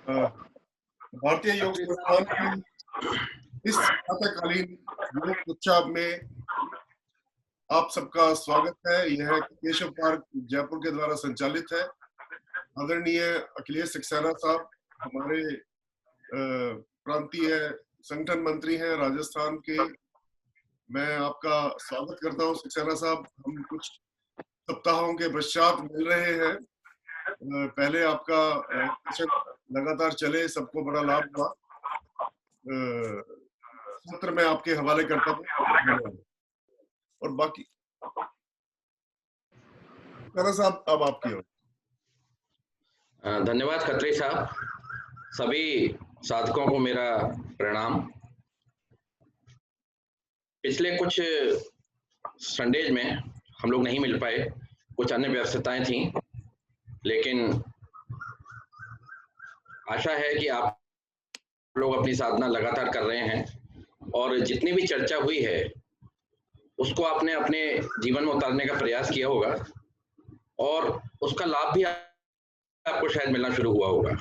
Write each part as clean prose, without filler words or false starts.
अ, भारतीय योग संस्थान की इस प्रातःकालीन योग उत्सव में आप सबका स्वागत है। यह केशव पार्क जयपुर के द्वारा संचालित है। आदरणीय अखिलेश सक्सेना साहब हमारे प्रांतीय संगठन मंत्री हैं राजस्थान के। मैं आपका स्वागत करता हूं सक्सेना साहब। हम कुछ सप्ताहों के पश्चात मिल रहे हैं। पहले आपका लगातार चले, सबको बड़ा लाभ हुआ। सत्र में आपके हवाले करता हूँ और बाकी साहब अब आपकी ओर। धन्यवाद खत्री साहब। सभी साधकों को मेरा प्रणाम। पिछले कुछ संडेज में हम लोग नहीं मिल पाए, कुछ अन्य व्यस्तताएं थी, लेकिन आशा है कि आप लोग अपनी साधना लगातार कर रहे हैं और जितनी भी चर्चा हुई है उसको आपने अपने जीवन में उतारने का प्रयास किया होगा और उसका लाभ भी आपको शायद मिलना शुरू हुआ होगा।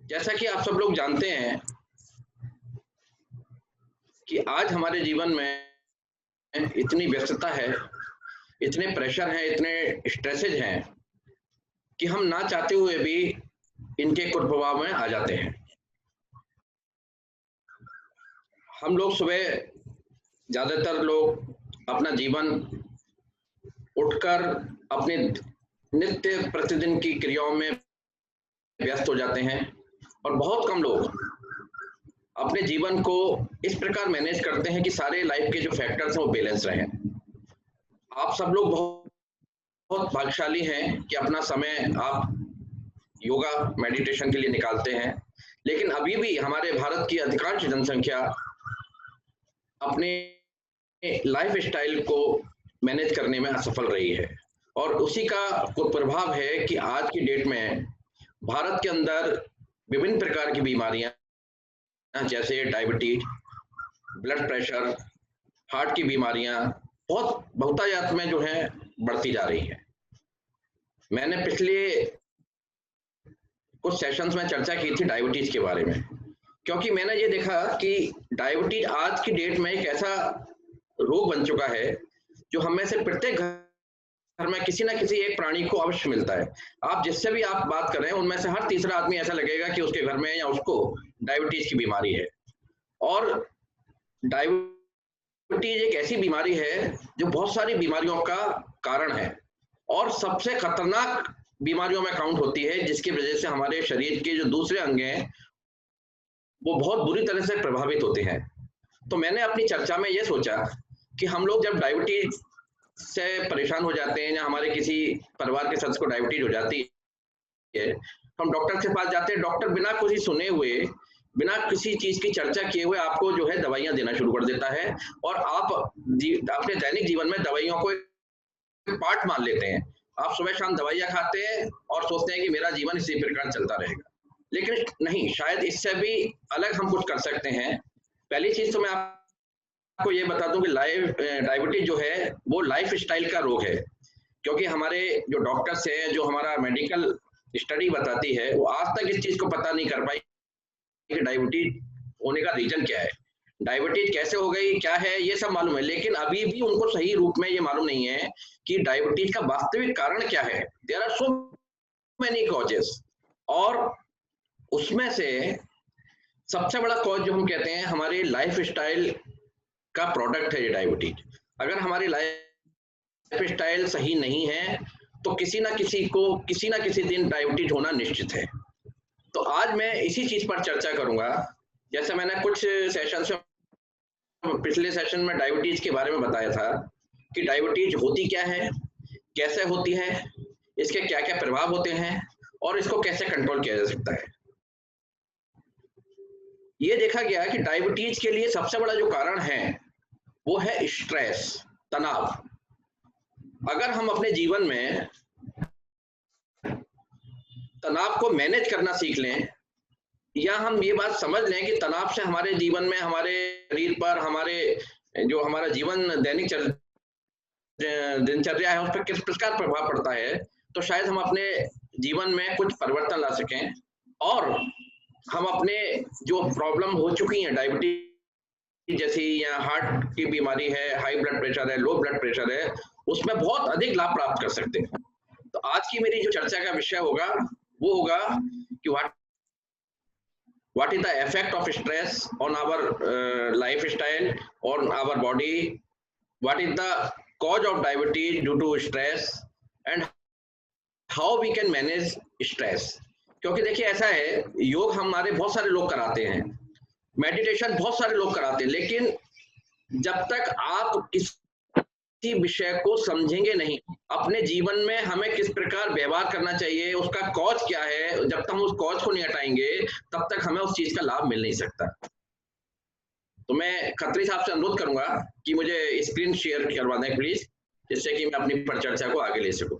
जैसा कि आप सब लोग जानते हैं कि आज हमारे जीवन में इतनी व्यस्तता है, इतने प्रेशर हैं, इतने स्ट्रेसेज हैं कि हम ना चाहते हुए भी इनके कुप्रभाव में आ जाते हैं। हम लोग सुबह ज्यादातर लोग अपना जीवन उठकर अपने नित्य प्रतिदिन की क्रियाओं में व्यस्त हो जाते हैं और बहुत कम लोग अपने जीवन को इस प्रकार मैनेज करते हैं कि सारे लाइफ के जो फैक्टर्स हैं वो बैलेंस रहें। आप सब लोग बहुत भाग्यशाली हैं कि अपना समय आप योगा मेडिटेशन के लिए निकालते हैं, लेकिन अभी भी हमारे भारत की अधिकांश जनसंख्या अपने लाइफ स्टाइल को मैनेज करने में असफल रही है और उसी का कुप्रभाव है कि आज की डेट में भारत के अंदर विभिन्न प्रकार की बीमारियां जैसे डायबिटीज, ब्लड प्रेशर, हार्ट की बीमारियां बहुत बहुतायत में जो है बढ़ती जा रही है। मैंने पिछले कुछ सेशंस में चर्चा की थी डायबिटीज के बारे में, क्योंकि मैंने ये देखा कि डायबिटीज आज की डेट में एक ऐसा रोग बन चुका है जो हम में से प्रत्येक घर में किसी ना किसी एक प्राणी को अवश्य मिलता है। आप जिससे भी आप बात कर रहे हैं उनमें से हर तीसरा आदमी ऐसा लगेगा कि उसके घर में या उसको डायबिटीज की बीमारी है। और डायबिटीज एक ऐसी बीमारी है जो बहुत सारी बीमारियों का कारण है और सबसे खतरनाक बीमारियों में काउंट होती है, जिसकी वजह से हमारे शरीर के जो दूसरे अंग हैं वो बहुत बुरी तरह से प्रभावित होते हैं। तो मैंने अपनी चर्चा में ये सोचा कि हम लोग जब डायबिटीज से परेशान हो जाते हैं या हमारे किसी परिवार के सदस्य को डायबिटीज हो जाती है, हम डॉक्टर के पास जाते हैं। डॉक्टर बिना कुछ सुने हुए, बिना किसी चीज की चर्चा किए हुए आपको जो है दवाइयां देना शुरू कर देता है और आप अपने दैनिक जीवन में दवाइयों को एक पार्ट मान लेते हैं। आप सुबह शाम दवाइयां खाते हैं और सोचते हैं कि मेरा जीवन इसी प्रकार चलता रहेगा, लेकिन नहीं, शायद इससे भी अलग हम कुछ कर सकते हैं। पहली चीज तो मैं आपको ये बता दूं कि डायबिटीज जो है वो लाइफ स्टाइल का रोग है, क्योंकि हमारे जो डॉक्टर्स हैं, जो हमारा मेडिकल स्टडी बताती है, वो आज तक इस चीज को पता नहीं कर पाई कि डायबिटीज होने का रीजन क्या है, डायबिटीज कैसे हो गई, क्या है, ये सब मालूम है, लेकिन अभी भी उनको सही रूप में ये मालूम नहीं है कि डायबिटीज का वास्तविक कारण क्या है। There are so many causes और उसमें से सबसे बड़ा कॉज जो हम कहते हैं हमारे लाइफ स्टाइल का प्रोडक्ट है ये डायबिटीज। अगर हमारी लाइफ स्टाइल सही नहीं है तो किसी ना किसी दिन डायबिटीज होना निश्चित है। तो आज मैं इसी चीज पर चर्चा करूंगा। जैसे मैंने कुछ सेशन में, पिछले सेशन में डायबिटीज के बारे में बताया था कि डायबिटीज होती क्या है, कैसे होती है, इसके क्या क्या प्रभाव होते हैं और इसको कैसे कंट्रोल किया जा सकता है। ये देखा गया कि डायबिटीज के लिए सबसे बड़ा जो कारण है वो है स्ट्रेस, तनाव। अगर हम अपने जीवन में तनाव को मैनेज करना सीख लें, या हम ये बात समझ लें कि तनाव से हमारे जीवन में, हमारे शरीर पर, हमारा जीवन दैनिक दिनचर्या है उस पर किस प्रकार प्रभाव पड़ता है, तो शायद हम अपने जीवन में कुछ परिवर्तन ला सकें और हम अपने जो प्रॉब्लम हो चुकी हैं, डायबिटीज जैसी या हार्ट की बीमारी है, हाई ब्लड प्रेशर है, लो ब्लड प्रेशर है, उसमें बहुत अधिक लाभ प्राप्त कर सकते हैं। तो आज की मेरी जो चर्चा का विषय होगा वो होगा कि what is the effect of stress on our lifestyle, on our body, what is the cause of diabetes due to stress and how we can manage stress। क्योंकि देखिए ऐसा है, योग हमारे बहुत सारे लोग कराते हैं, मेडिटेशन बहुत सारे लोग कराते हैं, लेकिन जब तक आप किसी विषय को समझेंगे नहीं, अपने जीवन में हमें किस प्रकार व्यवहार करना चाहिए, उसका कॉज क्या है, जब तक हम उस कॉज को नहीं हटाएंगे तब तक हमें उस चीज का लाभ मिल नहीं सकता। तो मैं खत्री साहब से अनुरोध करूंगा कि मुझे स्क्रीन शेयर करवा दें प्लीज, जिससे कि मैं अपनी परिचर्चा को आगे ले सकूं।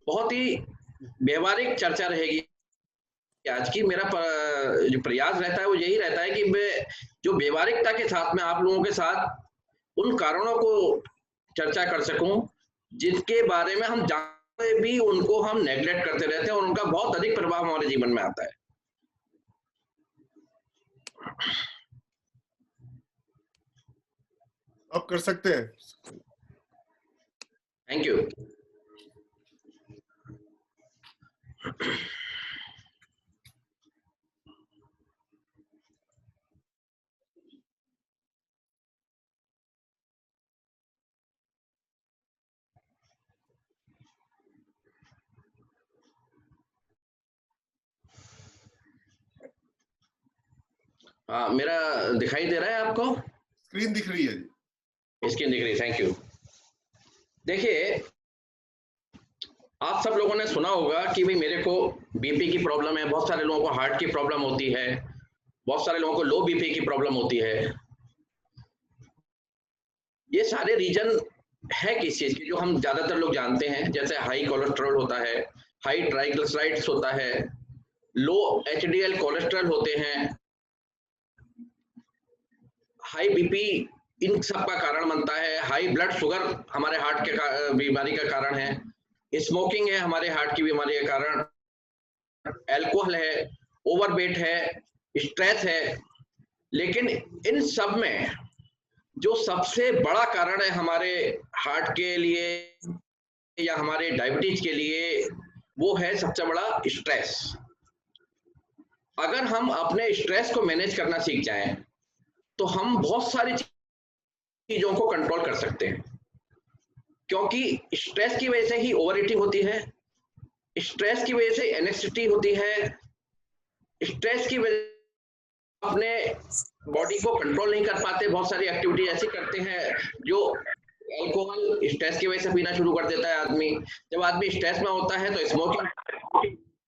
बहुत ही व्यवहारिक चर्चा रहेगी आज की। मेरा जो प्रयास रहता है वो यही रहता है कि मैं जो व्यवहारिकता के साथ में आप लोगों के साथ उन कारणों को चर्चा कर सकूं जिसके बारे में हम जानते भी उनको हम नेग्लेक्ट करते रहते हैं और उनका बहुत अधिक प्रभाव हमारे जीवन में आता है। आप कर सकते हैं। Thank you. हाँ, मेरा दिखाई दे रहा है आपको? स्क्रीन दिख रही है जी। स्क्रीन दिख रही है, थैंक यू। देखिए, आप सब लोगों ने सुना होगा कि भाई मेरे को बीपी की प्रॉब्लम है, बहुत सारे लोगों को हार्ट की प्रॉब्लम होती है, बहुत सारे लोगों को लो बीपी की प्रॉब्लम होती है। ये सारे रीजन है किस चीज के, जो हम ज्यादातर लोग जानते हैं, जैसे हाई कोलेस्ट्रॉल होता है, हाई ट्राइग्लिसराइड्स होता है, लो एचडीएल कोलेस्ट्रॉल होते हैं, हाई बीपी इन सब का कारण बनता है, हाई ब्लड शुगर हमारे हार्ट के बीमारी का कारण है, स्मोकिंग है हमारे हार्ट की बीमारी का कारण, अल्कोहल है, ओवरवेट है, स्ट्रेस है। लेकिन इन सब में जो सबसे बड़ा कारण है हमारे हार्ट के लिए या हमारे डायबिटीज के लिए, वो है सबसे बड़ा स्ट्रेस। अगर हम अपने स्ट्रेस को मैनेज करना सीख जाएं तो हम बहुत सारी चीजों को कंट्रोल कर सकते हैं, क्योंकि स्ट्रेस की वजह से ही ओवर ईटिंग होती है, स्ट्रेस की वजह से एनेक्सिटी होती है, स्ट्रेस की वजह अपने बॉडी को कंट्रोल नहीं कर पाते, बहुत सारी एक्टिविटी ऐसी करते हैं जो अल्कोहल स्ट्रेस की वजह से पीना शुरू कर देता है आदमी। जब आदमी स्ट्रेस में होता है तो स्मोकिंग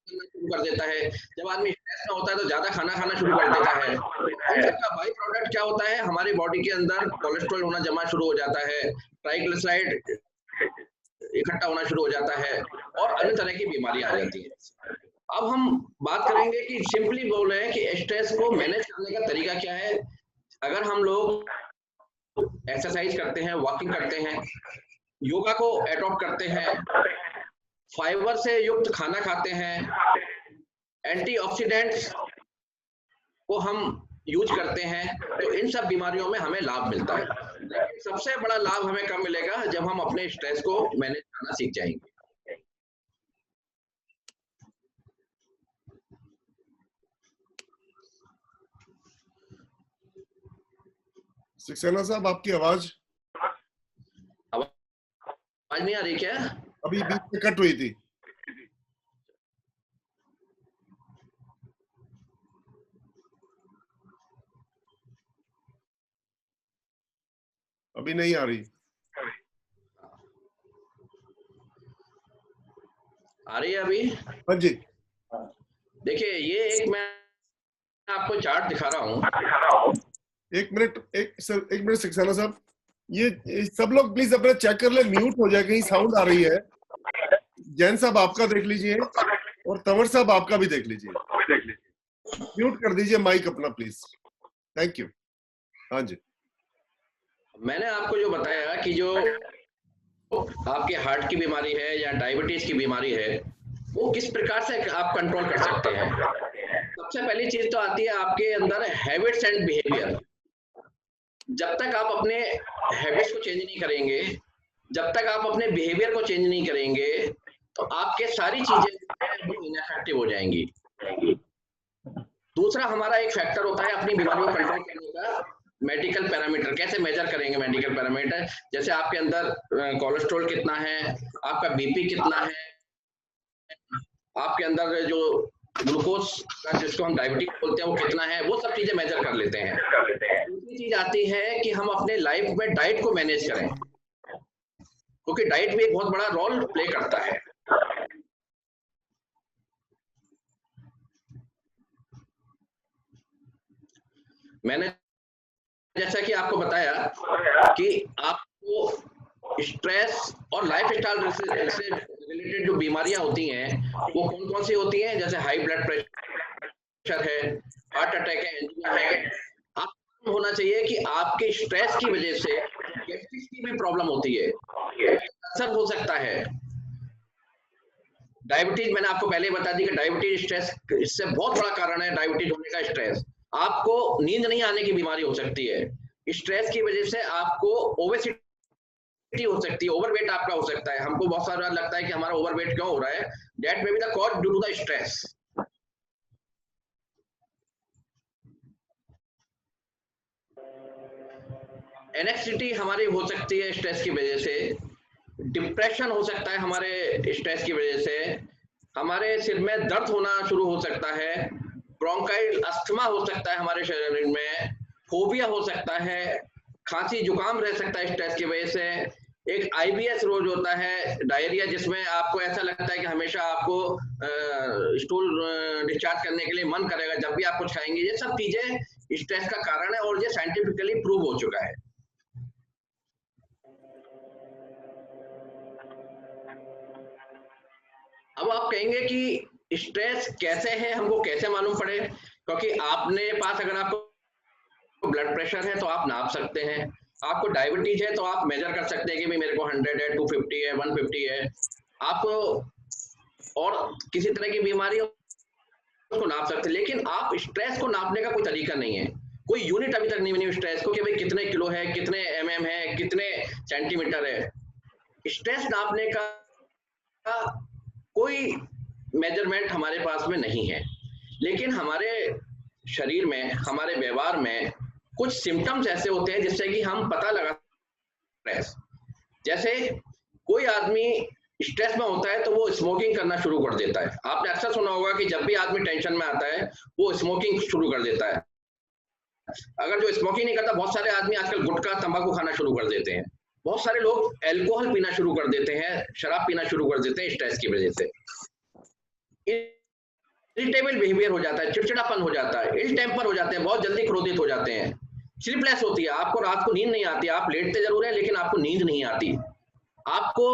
शुरू कर देता है, जब आदमी स्ट्रेस में होता है तो ज्यादा खाना खाना शुरू कर देता है। इन सबका बाई प्रोडक्ट क्या होता है, हमारी बॉडी के अंदर कोलेस्ट्रॉल होना जमा शुरू हो जाता है, ट्राइग्लिसराइड इकट्ठा होना शुरू हो जाता है और अन्य तरह की बीमारियां आ जाती है। अब हम बात करेंगे कि सिंपली बोल रहे हैं कि स्ट्रेस को मैनेज करने का तरीका क्या है। अगर हम लोग एक्सरसाइज करते हैं, वॉकिंग करते हैं, योगा को एडॉप्ट करते हैं, फाइबर से युक्त खाना खाते हैं, एंटीऑक्सीडेंट्स को हम यूज करते हैं, तो इन सब बीमारियों में हमें लाभ मिलता है। लेकिन सबसे बड़ा लाभ हमें कब मिलेगा, जब हम अपने स्ट्रेस को मैनेज करना सीख जाएंगे। सक्सेना साहब, आपकी आवाज नहीं आ रही क्या? अभी बीच में कट हुई थी। अभी नहीं आ रही। आ रही है अभी? हाँ जी। देखिए, ये एक मैं आपको चार्ट दिखा रहा हूँ। एक मिनट सक्सेना साहब, ये सब लोग प्लीज अपना चेक कर ले, म्यूट हो जाए, कहीं साउंड आ रही है। जैन साहब आपका देख लीजिए और तंवर साहब आपका भी देख लीजिए, म्यूट कर दीजिए माइक अपना प्लीज। Thank you. हाँ जी। मैंने आपको जो बताया कि जो आपके हार्ट की बीमारी है या डायबिटीज की बीमारी है, वो किस प्रकार से आप कंट्रोल कर सकते हैं। सबसे पहली चीज तो आती है आपके अंदर हैबिट्स एंड बिहेवियर। जब तक आप अपने हैबिट्स को चेंज नहीं करेंगे, जब तक आप अपने बिहेवियर को चेंज नहीं करेंगे, तो आपके सारी चीजें इनएफेक्टिव हो जाएंगी। दूसरा हमारा एक फैक्टर होता है अपनी बीमारी को कंट्रोल करने का, मेडिकल पैरामीटर। कैसे मेजर करेंगे मेडिकल पैरामीटर? जैसे आपके अंदर कोलेस्ट्रॉल कितना है, आपका बीपी कितना है, आपके अंदर जो ग्लूकोज का जिसको हम डायबिटीज बोलते हैं वो कितना है, वो सब चीजें मेजर कर लेते हैं। दूसरी चीज आती है कि हम अपने लाइफ में डाइट को मैनेज करें, क्योंकि डाइट भी एक बहुत बड़ा रोल प्ले करता है। मैंने जैसा कि आपको बताया कि आपको स्ट्रेस और लाइफ स्टाइल से रिलेटेड जो बीमारियां होती हैं वो कौन कौन सी होती हैं, जैसे हाई ब्लड प्रेशर है, हार्ट अटैक है, एंजिना है। आपको होना चाहिए कि आपके स्ट्रेस की वजह से गैस्ट्रिक की भी प्रॉब्लम होती है, असर हो सकता है। डायबिटीज मैंने आपको पहले बता दी कि डायबिटीज स्ट्रेस इससे बहुत बड़ा कारण है। डायबिटीज होने का स्ट्रेस, आपको नींद नहीं आने की बीमारी हो सकती है। स्ट्रेस की वजह से आपको ओबेसिटी हो सकती है, ओवरवेट आपका हो सकता है। हमको बहुत सारा लगता है कि हमारा ओवरवेट क्यों हो रहा है, that may be the cause due to the stress. Anxiety हमारी हो सकती है स्ट्रेस की वजह से, डिप्रेशन हो सकता है हमारे स्ट्रेस की वजह से, हमारे सिर में दर्द होना शुरू हो सकता है, ब्रोंकाइल अस्थमा हो सकता है हमारे शरीर में, फोबिया हो सकता है, खांसी जुकाम रह सकता है स्ट्रेस की वजह से, एक आईबीएस रोज होता है, डायरिया, जिसमें आपको ऐसा लगता है कि हमेशा आपको स्टूल डिस्चार्ज करने के लिए मन करेगा जब भी आप कुछ खाएंगे। ये सब चीजें स्ट्रेस का कारण है और ये साइंटिफिकली प्रूव हो चुका है। अब आप कहेंगे कि स्ट्रेस कैसे है, हमको कैसे मालूम पड़े? क्योंकि आपने पास अगर आपको ब्लड प्रेशर है तो आप नाप सकते हैं, आपको डायबिटीज है तो आप मेजर कर सकते हैं कि भाई मेरे को 100 है, 250 है, 150 है। आपको और किसी तरह की बीमारी उसको नाप सकते हैं, लेकिन आप स्ट्रेस को नापने का कोई तरीका नहीं है, कोई यूनिट अभी तक नहीं बनी स्ट्रेस को कि भाई कितने किलो है, कितने एमएम है, कितने सेंटीमीटर है। स्ट्रेस नापने का कोई मेजरमेंट हमारे पास में नहीं है, लेकिन हमारे शरीर में, हमारे व्यवहार में कुछ सिम्टम्स ऐसे होते हैं जिससे कि हम पता लगा स्ट्रेस। जैसे कोई आदमी स्ट्रेस में होता है तो वो स्मोकिंग करना शुरू कर देता है। आपने अक्सर सुना होगा कि जब भी आदमी टेंशन में आता है वो स्मोकिंग शुरू कर देता है। अगर जो स्मोकिंग नहीं करता, बहुत सारे आदमी आजकल गुटखा तंबाकू खाना शुरू कर देते हैं, बहुत सारे लोग एल्कोहल पीना शुरू कर देते हैं, शराब पीना शुरू कर देते हैं स्ट्रेस की वजह से। इरिटेबल बिहेवियर हो जाता है, चिड़चिड़ापन हो जाता है, इल टेम्पर हो जाते हैं, बहुत जल्दी क्रोधित हो जाते हैं, स्लीपलेस होती है, आपको रात को नींद नहीं आती, आप लेटते जरूर हैं लेकिन आपको नींद नहीं आती, आपको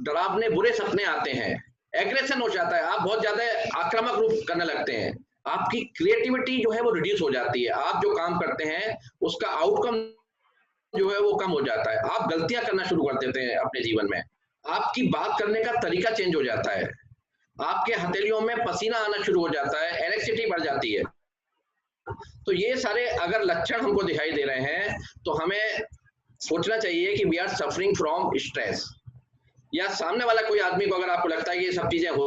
डरावने बुरे सपने आते हैं, एग्रेशन हो जाता है, आप बहुत ज्यादा आक्रामक रूप करने लगते हैं, आपकी क्रिएटिविटी जो है वो रिड्यूस हो जाती है, आप जो काम करते हैं उसका आउटकम जो है वो कम हो जाता है, आप गलतियां करना शुरू कर देते हैं अपने जीवन में, आपकी बात करने का तरीका चेंज हो जाता है, आपके हथेलियों में पसीना आना शुरू हो जाता है, एनेक्सिटी बढ़ जाती है। तो ये सारे अगर लक्षण हमको दिखाई दे रहे हैं तो हमें सोचना चाहिए कि we are suffering from stress. या सामने वाला कोई आदमी को अगर आपको लगता है कि ये सब चीजें हो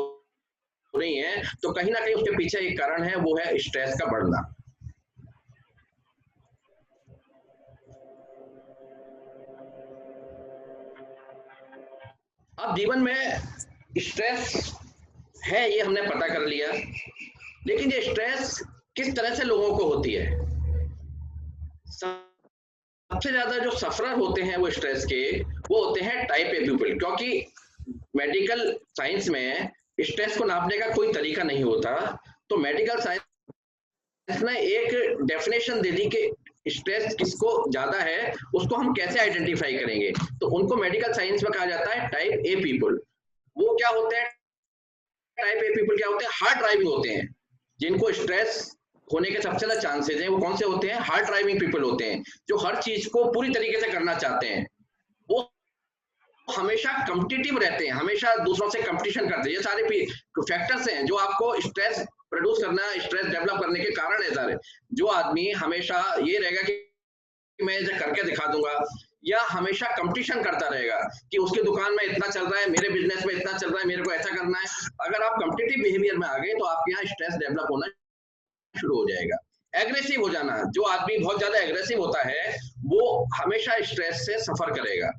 रही हैं तो कहीं ना कहीं उसके पीछे एक कारण है, वो है स्ट्रेस का बढ़ना। अब जीवन में स्ट्रेस है ये हमने पता कर लिया, लेकिन ये स्ट्रेस किस तरह से लोगों को होती है? सबसे ज्यादा जो सफरर होते हैं वो स्ट्रेस के, वो होते हैं टाइप ए पीपल, क्योंकि मेडिकल साइंस में स्ट्रेस को नापने का कोई तरीका नहीं होता। तो मेडिकल साइंस ने एक डेफिनेशन दे दी कि स्ट्रेस किसको ज्यादा है उसको हम कैसे आइडेंटिफाई करेंगे, तो उनको मेडिकल साइंस में कहा जाता है टाइप ए पीपल। वो क्या होते हैं? टाइप ए पीपल क्या होते हैं? हार्ड ड्राइविंग होते हैं, जिनको स्ट्रेस होने के सबसे ज्यादा चांसेस हैं। वो कौन से होते हैं? हार्ड ड्राइविंग पीपल होते हैं, जो हर चीज को पूरी तरीके से करना चाहते हैं, वो हमेशा कॉम्पिटिटिव रहते हैं, हमेशा दूसरों से कंपटीशन करते हैं। ये सारे फैक्टर्स हैं जो आपको स्ट्रेस प्रोड्यूस करना, स्ट्रेस डेवलप करने के कारण है सारे। जो आदमी हमेशा ये रहेगा कि मैं इसे करके दिखा दूंगा, या हमेशा कंपटीशन करता रहेगा कि उसकी दुकान में इतना चल रहा है, मेरे बिजनेस में इतना चल रहा है, मेरे को ऐसा करना है। अगर आप कॉम्पिटिटिव बिहेवियर में आ गए तो आपके यहाँ स्ट्रेस डेवलप होना शुरू हो जाएगा। एग्रेसिव हो जाना, जो आदमी बहुत ज्यादा एग्रेसिव होता है वो हमेशा स्ट्रेस से सफर करेगा।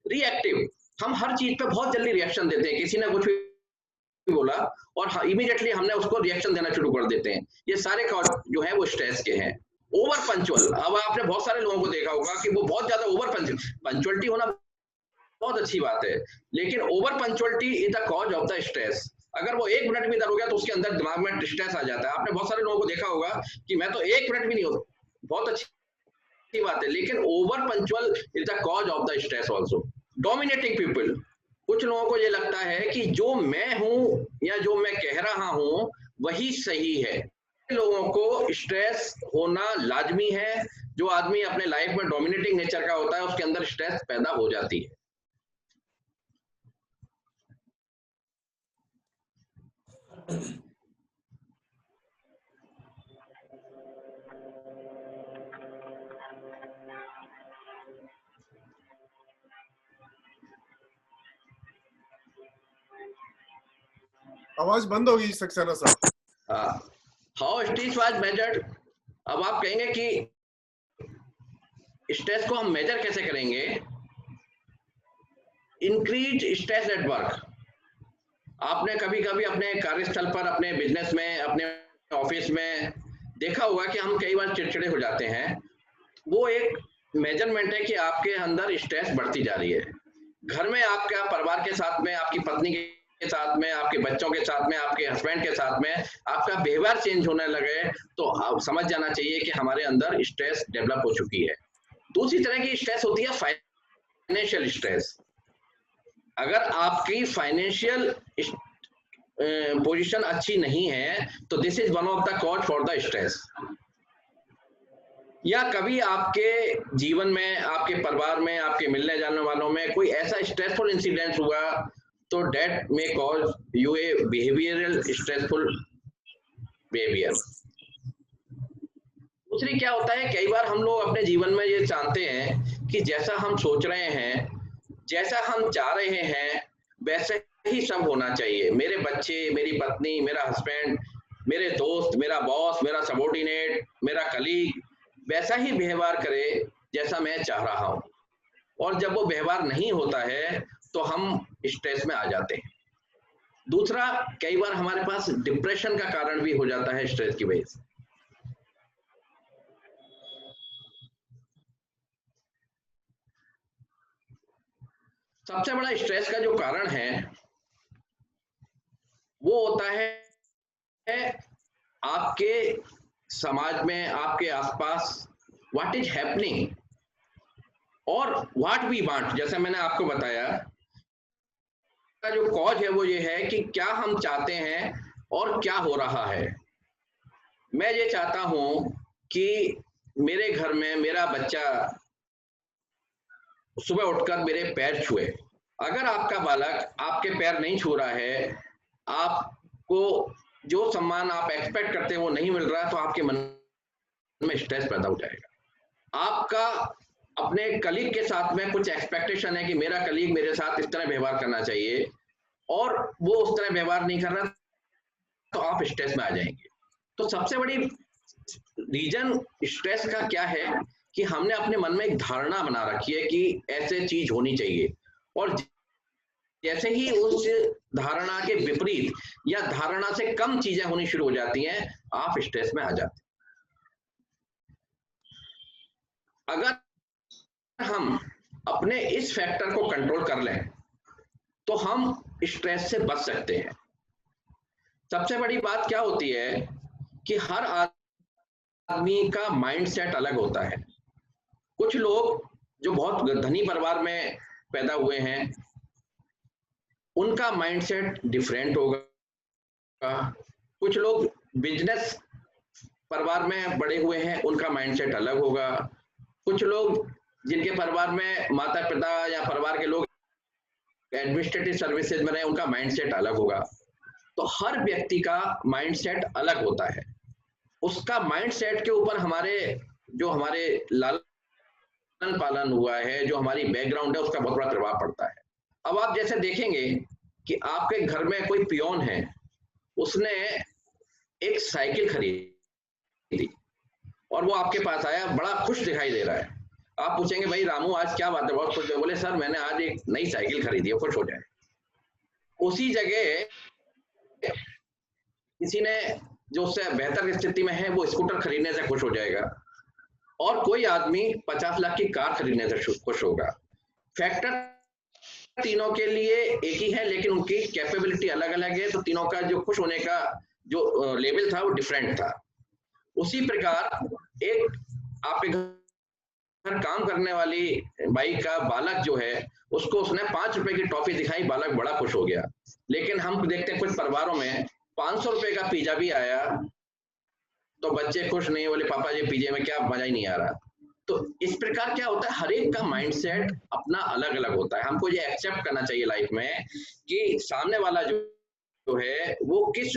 रिएक्टिव, हम हर चीज पे बहुत जल्दी रिएक्शन देते हैं, किसी ने कुछ भी बोला और इमीडिएटली हमने उसको रिएक्शन देना शुरू कर देते हैं। ये सारे जो है वो स्ट्रेस के हैं। ओवर पंचुअल, अब आपने बहुत सारे लोगों को देखा होगा कि वो बहुत ज्यादा ओवर पंचुअलिटी होना बहुत अच्छी बात है, लेकिन over punctuality is the cause of the stress. अगर वो 1 मिनट भी इधर हो गया तो उसके अंदर दिमाग में स्ट्रेस आ जाता है। आपने बहुत सारे लोगों को देखा होगा कि मैं तो 1 मिनट भी नहीं हो, बहुत अच्छी बात है, लेकिन over punctual is the cause of the stress also. Dominating people, कुछ लोगों को ये लगता है कि जो मैं हूं या जो मैं कह रहा हूं वही सही है। लोगों को स्ट्रेस होना लाजमी है। जो आदमी अपने लाइफ में डोमिनेटिंग नेचर का होता है उसके अंदर स्ट्रेस पैदा हो जाती है। आवाज बंद होगी सक्सेना साहब। How stress was measured. अब आप कहेंगे कि स्ट्रेस को हम मेजर कैसे करेंगे। Increase stress at work. आपने कभी कभी अपने कार्यस्थल पर, अपने बिजनेस में, अपने ऑफिस में देखा होगा कि हम कई बार चिड़चिड़े हो जाते हैं। वो एक मेजरमेंट है कि आपके अंदर स्ट्रेस बढ़ती जा रही है। घर में आपका परिवार के साथ में, आपकी पत्नी के साथ में, आपके बच्चों के साथ में, आपके हस्बैंड के साथ में आपका बिहेवियर चेंज होने लगे तो आप समझ जाना चाहिए कि हमारे अंदर स्ट्रेस डेवलप हो चुकी है। दूसरी तरह की स्ट्रेस होती है फाइनेंशियल स्ट्रेस। अगर आपकी फाइनेंशियल पोजीशन अच्छी नहीं है तो this is one of the cause for the stress. या कभी आपके जीवन में, आपके परिवार में, आपके मिलने जाने वालों में कोई ऐसा स्ट्रेसफुल इंसिडेंट हुआ तो डेट में cause U A behavioural stressful behaviour. दूसरी क्या होता है, कई बार हम लोग अपने जीवन में ये चाहते हैं कि जैसा हम सोच रहे हैं, जैसा हम चाह रहे हैं वैसे ही सब होना चाहिए। मेरे बच्चे, मेरी पत्नी, मेरा हस्बैंड, मेरे दोस्त, मेरा बॉस, मेरा सबॉर्डिनेट, मेरा कलीग वैसा ही व्यवहार करे जैसा मैं चाह रहा हूं। और जब वो व्यवहार नहीं होता है तो हम स्ट्रेस में आ जाते हैं। दूसरा, कई बार हमारे पास डिप्रेशन का कारण भी हो जाता है स्ट्रेस की वजह से। सबसे बड़ा स्ट्रेस का जो कारण है वो होता है आपके समाज में, आपके आसपास व्हाट इज हैपनिंग और व्हाट वी वांट। जैसे मैंने आपको बताया का जो कॉज है वो ये है कि क्या हम चाहते हैं और क्या हो रहा है। मैं ये चाहता हूं कि मेरे घर में मेरा बच्चा सुबह उठकर मेरे पैर छुए। अगर आपका बालक आपके पैर नहीं छू रहा है, आपको जो सम्मान आप एक्सपेक्ट करते हैं वो नहीं मिल रहा है, तो आपके मन में स्ट्रेस पैदा हो जाएगा। आपका अपने कलीग के साथ में कुछ एक्सपेक्टेशन है कि मेरा कलीग मेरे साथ इस तरह व्यवहार करना चाहिए और वो उस तरह व्यवहार नहीं कर रहा तो आप स्ट्रेस में आ जाएंगे। तो सबसे बड़ी रीजन स्ट्रेस का क्या है कि हमने अपने मन में एक धारणा बना रखी है कि ऐसे चीज होनी चाहिए, और जैसे ही उस धारणा के विपरीत या धारणा से कम चीजें होनी शुरू हो जाती हैं, आप स्ट्रेस में आ जाते हैं। अगर हम अपने इस फैक्टर को कंट्रोल कर लें तो हम स्ट्रेस से बच सकते हैं। सबसे बड़ी बात क्या होती है कि हर आदमी का माइंडसेट अलग होता है। कुछ लोग जो बहुत धनी परिवार में पैदा हुए हैं उनका माइंडसेट डिफरेंट होगा। कुछ लोग बिजनेस परिवार में बड़े हुए हैं उनका माइंडसेट अलग होगा। कुछ लोग जिनके परिवार में माता पिता या परिवार के लोग एडमिनिस्ट्रेटिव सर्विसेज में रहे, उनका माइंडसेट अलग होगा। तो हर व्यक्ति का माइंडसेट अलग होता है। उसका माइंडसेट के ऊपर हमारे लालन पालन हुआ है, जो हमारी बैकग्राउंड है, उसका बहुत बड़ा प्रभाव पड़ता है। अब आप जैसे देखेंगे कि आपके घर में कोई पियोन है, उसने एक साइकिल खरीदी और वो आपके पास आया, बड़ा खुश दिखाई दे रहा है। आप पूछेंगे भाई रामू आज क्या बात है, बहुत खुश है? बोले सर मैंने आज एक नई साइकिल खरीदी है, खुश हो जाए। उसी जगह किसी ने जो उससे बेहतर स्थिति में है वो स्कूटर खरीदने से खुश हो जाएगा, और कोई आदमी 50 लाख की कार खरीदने से खुश होगा। फैक्टर तीनों के लिए एक ही है, लेकिन उनकी कैपेबिलिटी अलग अलग है, तो तीनों का जो खुश होने का जो लेवल था वो डिफरेंट था। उसी प्रकार एक आपके घर काम करने वाली बाई का बालक जो है, उसको उसने 5 रुपए की टॉफी दिखाई, बालक बड़ा खुश हो गया। लेकिन हम देखते हैं कुछ परिवारों में 500 रुपए का पिज्जा भी आया तो बच्चे खुश नहीं, बोले पापा जी पिज्जे में क्या मजा ही नहीं आ रहा। तो इस प्रकार क्या होता है, हर एक का माइंडसेट अपना अलग अलग होता है। हमको ये एक्सेप्ट करना चाहिए लाइफ में कि सामने वाला जो है वो किस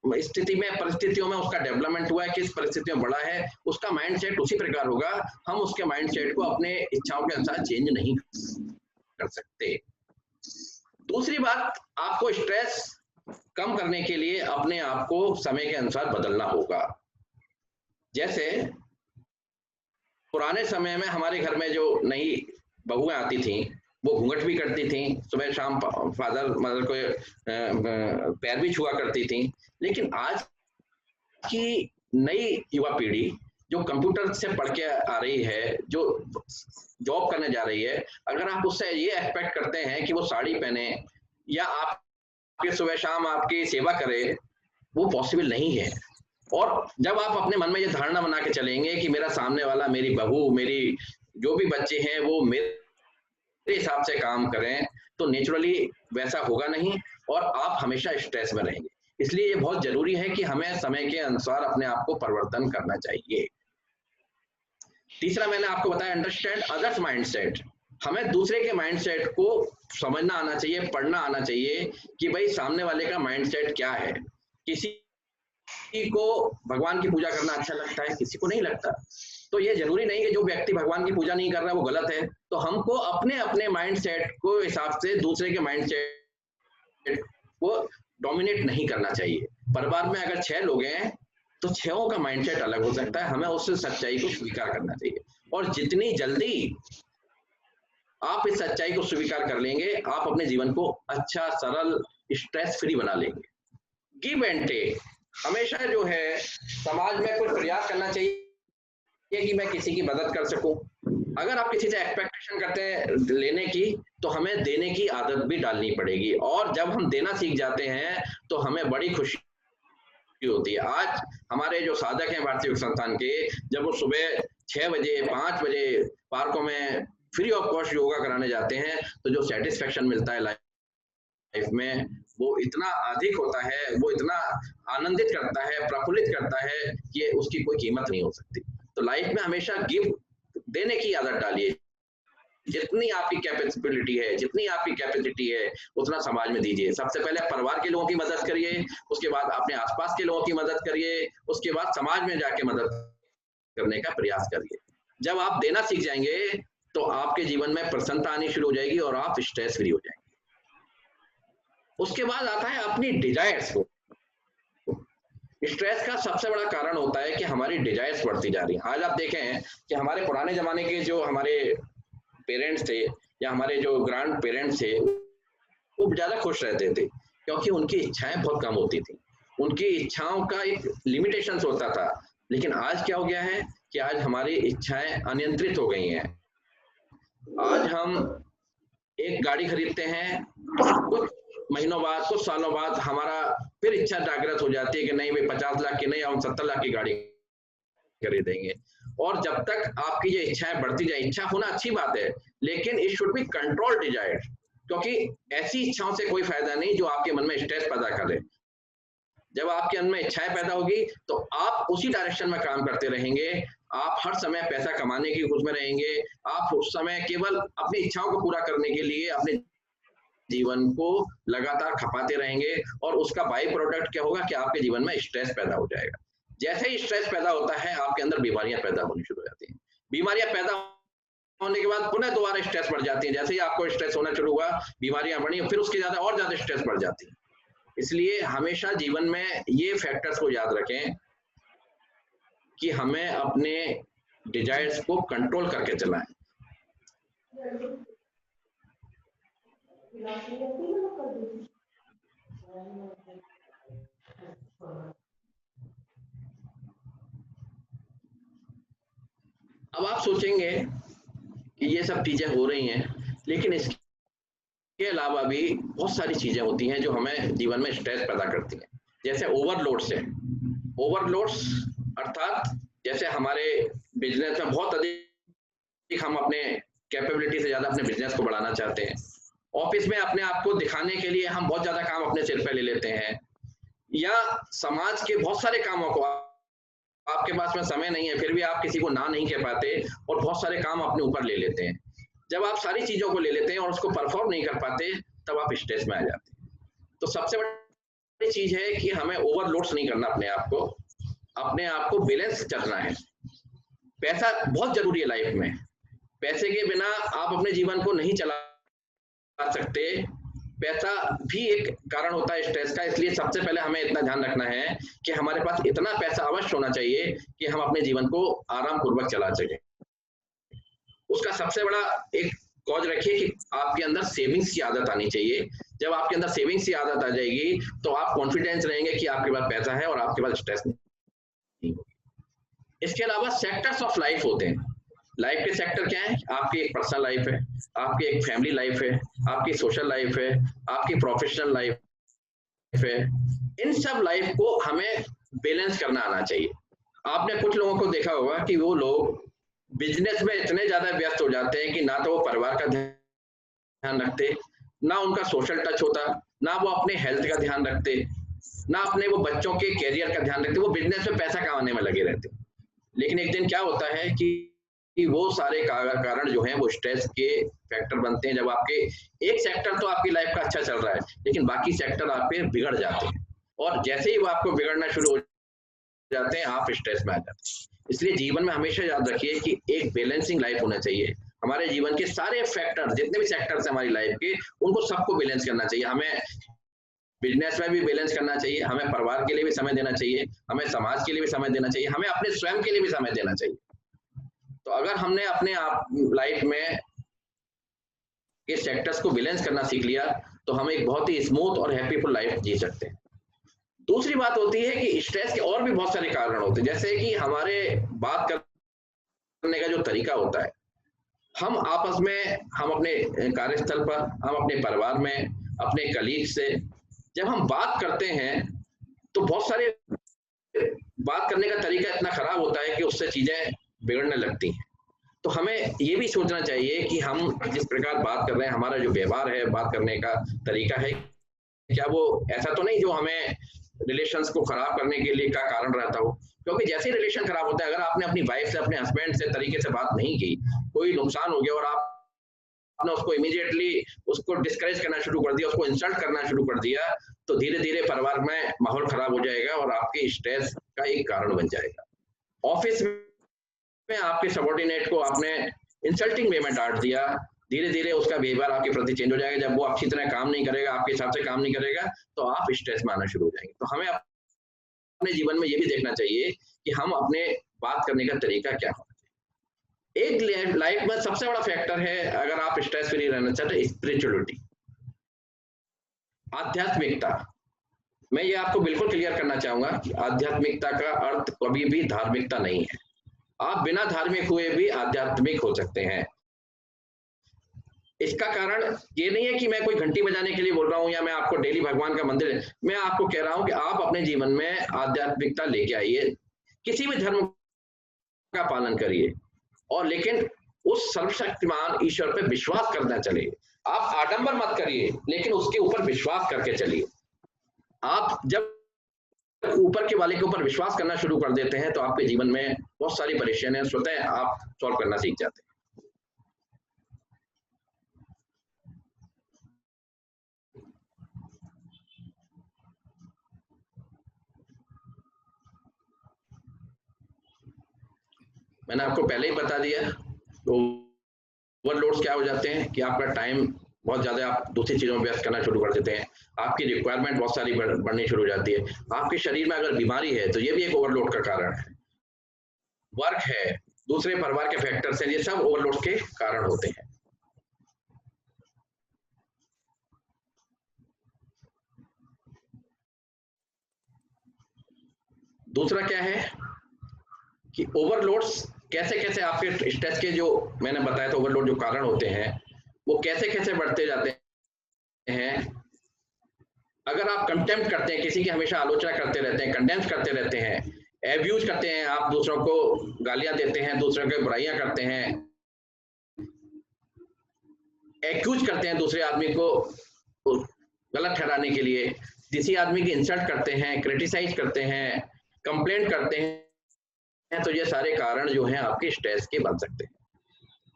स्थिति में, परिस्थितियों में उसका डेवलपमेंट हुआ है, किस परिस्थिति में बड़ा है, उसका माइंडसेट उसी प्रकार होगा। हम उसके माइंडसेट को अपने इच्छाओं के अनुसार चेंज नहीं कर सकते। दूसरी बात, आपको स्ट्रेस कम करने के लिए अपने आप को समय के अनुसार बदलना होगा। जैसे पुराने समय में हमारे घर में जो नई बहुएं आती थी, वो घूंघट भी करती थी, सुबह शाम फादर मदर को पैर भी छुआ करती थी। लेकिन आज की नई युवा पीढ़ी जो कंप्यूटर से पढ़ के आ रही है, जो जॉब करने जा रही है, अगर आप उससे ये एक्सपेक्ट करते हैं कि वो साड़ी पहने या आपके सुबह शाम आपकी सेवा करे, वो पॉसिबल नहीं है। और जब आप अपने मन में ये धारणा बना के चलेंगे कि मेरा सामने वाला, मेरी बहू, मेरी जो भी बच्चे हैं वो मेरे हिसाब से काम करें, तो नेचुरली वैसा होगा नहीं और आप हमेशा स्ट्रेस में रहेंगे। इसलिए ये बहुत जरूरी है कि हमें समय के अनुसार अपने आप को परिवर्तन करना चाहिए। तीसरा मैंने आपको बताया, अंडरस्टैंड अदर्स माइंडसेट। हमें दूसरे के माइंडसेट को समझना आना चाहिए, पढ़ना आना चाहिए कि भाई सामने वाले का माइंडसेट क्या है। किसी को भगवान की पूजा करना अच्छा लगता है, किसी को नहीं लगता। तो ये जरूरी नहीं कि जो व्यक्ति भगवान की पूजा नहीं कर रहा वो गलत है। तो हमको अपने अपने माइंडसेट को हिसाब से दूसरे के माइंडसेट को डोमिनेट नहीं करना चाहिए। परिवार में अगर 6 लोग हैं तो 6 का माइंडसेट अलग हो सकता है, हमें उस सच्चाई को स्वीकार करना चाहिए। और जितनी जल्दी आप इस सच्चाई को स्वीकार कर लेंगे, आप अपने जीवन को अच्छा, सरल, स्ट्रेस फ्री बना लेंगे। गिव एंड टेक, हमेशा जो है समाज में कुछ प्रयास करना चाहिए कि मैं किसी की मदद कर सकूं। अगर आप किसी से एक्सपेक्टेशन करते हैं लेने की, तो हमें देने की आदत भी डालनी पड़ेगी। और जब हम देना सीख जाते हैं तो हमें बड़ी खुशी होती है। आज हमारे जो साधक हैं भारतीय योग संस्थान के, जब वो सुबह 6 बजे 5 बजे पार्कों में फ्री ऑफ कॉस्ट योगा कराने जाते हैं, तो जो सेटिस्फेक्शन मिलता है लाइफ में, वो इतना अधिक होता है, वो इतना आनंदित करता है, प्रफुल्लित करता है कि उसकी कोई कीमत नहीं हो सकती। तो लाइफ में हमेशा गिव, देने की आदत डालिए। जितनी आपकी कैपेबिलिटी है, जितनी आपकी कैपेसिटी है, उतना समाज में दीजिए। सबसे पहले परिवार के लोगों की मदद करिए, उसके बाद अपने आसपास के लोगों की मदद करिए, उसके बाद समाज में जाके मदद करने का प्रयास करिए। जब आप देना सीख जाएंगे तो आपके जीवन में प्रसन्नता आनी शुरू हो जाएगी और आप स्ट्रेस फ्री हो जाएंगे। उसके बाद आता है अपनी डिजायर्स को। स्ट्रेस का सबसे बड़ा कारण होता है कि हमारी डिजायर्स बढ़ती जा रही है। आज आप देखें कि हमारे पुराने जमाने के जो हमारे पेरेंट्स थे या हमारे जो ग्रैंड पेरेंट्स थे, वो ज्यादा खुश रहते थे क्योंकि उनकी इच्छाएं बहुत कम होती थी। उनकी इच्छाओं का एक लिमिटेशंस होता था। लेकिन आज क्या हो गया है कि आज हमारी इच्छाएं अनियंत्रित हो गई हैं। आज हम एक गाड़ी खरीदते हैं, कुछ महीनों बाद, कुछ सालों बाद हमारा फिर इच्छा जागृत हो जाती है कि नहीं भाई 50 लाख की नहीं, हम 70 लाख की गाड़ी खरीदेंगे। और जब तक आपकी ये इच्छाएं बढ़ती जाए, इच्छा होना अच्छी बात है, लेकिन it should be control desire, क्योंकि ऐसी इच्छाओं से कोई फायदा नहीं जो आपके मन में स्ट्रेस पैदा करे। जब आपके मन में इच्छाएं पैदा होगी तो आप उसी डायरेक्शन में काम करते रहेंगे। आप हर समय पैसा कमाने की खोज में रहेंगे। आप उस समय केवल अपनी इच्छाओं को पूरा करने के लिए, अपने जीवन को लगातार खपाते रहेंगे और उसका बाई प्रोडक्ट क्या होगा कि आपके जीवन में स्ट्रेस पैदा हो जाएगा। जैसे ही स्ट्रेस पैदा होता है आपके अंदर बीमारियां पैदा होनी शुरू हो जाती हैं। बीमारियां पैदा होने के बाद पुनः दोबारा स्ट्रेस बढ़ जाती है। जैसे ही आपको स्ट्रेस होना शुरू हुआ, बीमारियां बढ़ी, फिर उसके ज्यादा और ज्यादा स्ट्रेस बढ़ जाती है। इसलिए हमेशा जीवन में ये फैक्टर्स को याद रखें कि हमें अपने डिजायर्स को कंट्रोल करके चलाएं। अब आप सोचेंगे कि ये सब चीजें हो रही हैं, लेकिन इसके अलावा भी बहुत सारी चीजें होती हैं जो हमें जीवन में स्ट्रेस पैदा करती हैं। जैसे ओवरलोड्स है। ओवरलोड्स अर्थात जैसे हमारे बिजनेस में बहुत अधिक हम अपने कैपेबिलिटी से ज्यादा अपने बिजनेस को बढ़ाना चाहते हैं। ऑफिस में अपने आप को दिखाने के लिए हम बहुत ज्यादा काम अपने सिर पे ले लेते हैं, या समाज के बहुत सारे कामों को आपके पास में समय नहीं है फिर भी आप किसी को ना नहीं कह पाते और बहुत सारे काम अपने ऊपर ले लेते हैं। जब आप सारी चीजों को ले लेते हैं और उसको परफॉर्म नहीं कर पाते तब आप स्ट्रेस में आ जाते हैं। तो सबसे बड़ी चीज है कि हमें ओवरलोड्स नहीं करना अपने आप को बैलेंस करना है। पैसा बहुत जरूरी है लाइफ में। पैसे के बिना आप अपने जीवन को नहीं चला सकते। पैसा भी एक कारण होता है स्ट्रेस का, इसलिए सबसे पहले हमें इतना ध्यान रखना है कि हमारे पास इतना पैसा अवश्य होना चाहिए कि हम अपने जीवन को आराम पूर्वक चला सकें। उसका सबसे बड़ा एक कॉज रखिए कि आपके अंदर सेविंग्स की आदत आनी चाहिए। जब आपके अंदर सेविंग्स की आदत आ जाएगी तो आप कॉन्फिडेंस रहेंगे कि आपके पास पैसा है और आपके पास स्ट्रेस नहीं होगी। इसके अलावा सेक्टर्स ऑफ लाइफ होते हैं। लाइफ के सेक्टर क्या है? आपकी एक पर्सनल लाइफ है, आपकी एक फैमिली लाइफ है, आपकी सोशल लाइफ है, आपकी प्रोफेशनल लाइफ है। इन सब लाइफ को हमें बैलेंस करना आना चाहिए। आपने कुछ लोगों को देखा होगा कि वो लोग बिजनेस में इतने ज्यादा व्यस्त हो जाते हैं कि ना तो वो परिवार का ध्यान रखते, ना उनका सोशल टच होता, ना वो अपने हेल्थ का ध्यान रखते, ना अपने वो बच्चों के कैरियर का ध्यान रखते। वो बिजनेस में पैसा कमाने में लगे रहते। लेकिन एक दिन क्या होता है कि वो सारे कारण जो हैं वो स्ट्रेस के फैक्टर बनते हैं। जब आपके एक सेक्टर तो आपकी लाइफ का अच्छा चल रहा है लेकिन बाकी सेक्टर आपके बिगड़ जाते हैं, और जैसे ही वो आपको बिगड़ना शुरू हो जाते हैं आप स्ट्रेस में आ जाते हैं। इसलिए जीवन में हमेशा याद रखिए कि एक बैलेंसिंग लाइफ होना चाहिए। हमारे जीवन के सारे फैक्टर, जितने भी सेक्टर्स हैं हमारी लाइफ के, उनको सबको बैलेंस करना चाहिए। हमें बिजनेस में भी बैलेंस करना चाहिए, हमें परिवार के लिए भी समय देना चाहिए, हमें समाज के लिए भी समय देना चाहिए, हमें अपने स्वयं के लिए भी समय देना चाहिए। तो अगर हमने अपने आप लाइफ में के सेक्टर्स को बैलेंस करना सीख लिया तो हम एक बहुत ही स्मूथ और हैप्पीफुल लाइफ जी सकते हैं। दूसरी बात होती है कि स्ट्रेस के और भी बहुत सारे कारण होते हैं, जैसे कि हमारे बात करने का जो तरीका होता है। हम आपस में, हम अपने कार्यस्थल पर, हम अपने परिवार में, अपने कलीग से जब हम बात करते हैं तो बहुत सारे बात करने का तरीका इतना खराब होता है कि उससे चीजें बिगड़ने लगती हैं। तो हमें ये भी सोचना चाहिए कि हम जिस प्रकार बात कर रहे हैं, हमारा जो व्यवहार है, बात करने का तरीका है, क्या वो ऐसा तो नहीं जो हमें रिलेशंस को खराब करने के लिए का कारण रहता हो। क्योंकि जैसे ही रिलेशन खराब होता है, अगर आपने अपनी वाइफ से, अपने हस्बैंड से तरीके से बात नहीं की, कोई नुकसान हो गया और आपने उसको इमीडिएटली उसको डिस्करेज करना शुरू कर दिया, उसको इंसल्ट करना शुरू कर दिया, तो धीरे धीरे परिवार में माहौल खराब हो जाएगा और आपके स्ट्रेस का एक कारण बन जाएगा। ऑफिस में आपके सबॉर्डिनेट को आपने इंसल्टिंग वे में डांट दिया, धीरे धीरे उसका बिहेवियर आपके प्रति चेंज हो जाएगा। जब वो अच्छी तरह काम नहीं करेगा, आपके हिसाब से काम नहीं करेगा, तो आप स्ट्रेस में आना शुरू हो जाएंगे। तो हमें अपने जीवन में ये भी देखना चाहिए कि हम अपने बात करने का तरीका क्या होना चाहिए। एक लाइफ में सबसे बड़ा फैक्टर है, अगर आप स्ट्रेस फ्री रहना चाहते हैं, स्पिरिचुअलिटी, आध्यात्मिकता। मैं ये आपको बिल्कुल क्लियर करना चाहूंगा कि आध्यात्मिकता का अर्थ कभी भी धार्मिकता नहीं है। आप बिना धार्मिक हुए भी आध्यात्मिक हो सकते हैं। इसका कारण ये नहीं है कि मैं कोई घंटी बजाने के लिए बोल रहा हूं या मैं आपको डेली भगवान का मंदिर, मैं आपको कह रहा हूं कि आप अपने जीवन में आध्यात्मिकता लेके आइए, किसी भी धर्म का पालन करिए, और लेकिन उस सर्वशक्तिमान ईश्वर पे विश्वास करना चलिए। आप आडंबर मत करिए, लेकिन उसके ऊपर विश्वास करके चलिए। आप जब ऊपर के वाले के ऊपर विश्वास करना शुरू कर देते हैं तो आपके जीवन में बहुत सारी परेशानियां स्वतः आप सॉल्व करना सीख जाते हैं। मैंने आपको पहले ही बता दिया। तो ओवरलोड्स क्या हो जाते हैं कि आपका टाइम बहुत ज्यादा आप दूसरी चीजों में व्यस्त करना शुरू कर देते हैं, आपकी रिक्वायरमेंट बहुत सारी बढ़नी शुरू हो जाती है, आपके शरीर में अगर बीमारी है तो ये भी एक ओवरलोड का कारण है, वर्क है, दूसरे परिवार के फैक्टर्स हैं, ये सब ओवरलोड के कारण होते हैं। दूसरा क्या है कि ओवरलोड्स कैसे कैसे आपके स्ट्रेस के जो मैंने बताया था ओवरलोड जो कारण होते हैं वो कैसे कैसे बढ़ते जाते हैं। अगर आप कंटेम्प्ट करते हैं, किसी की हमेशा आलोचना करते रहते हैं, कंडेम्स करते रहते हैं, एब्यूज करते हैं, आप दूसरों को गालियां देते हैं, दूसरों की बुराइयां करते हैं, एक्यूज करते हैं दूसरे आदमी को गलत ठहराने के लिए, किसी आदमी की इंसल्ट करते हैं, क्रिटिसाइज करते हैं, कंप्लेंट करते हैं, तो ये सारे कारण जो हैं आपके स्ट्रेस के बन सकते हैं।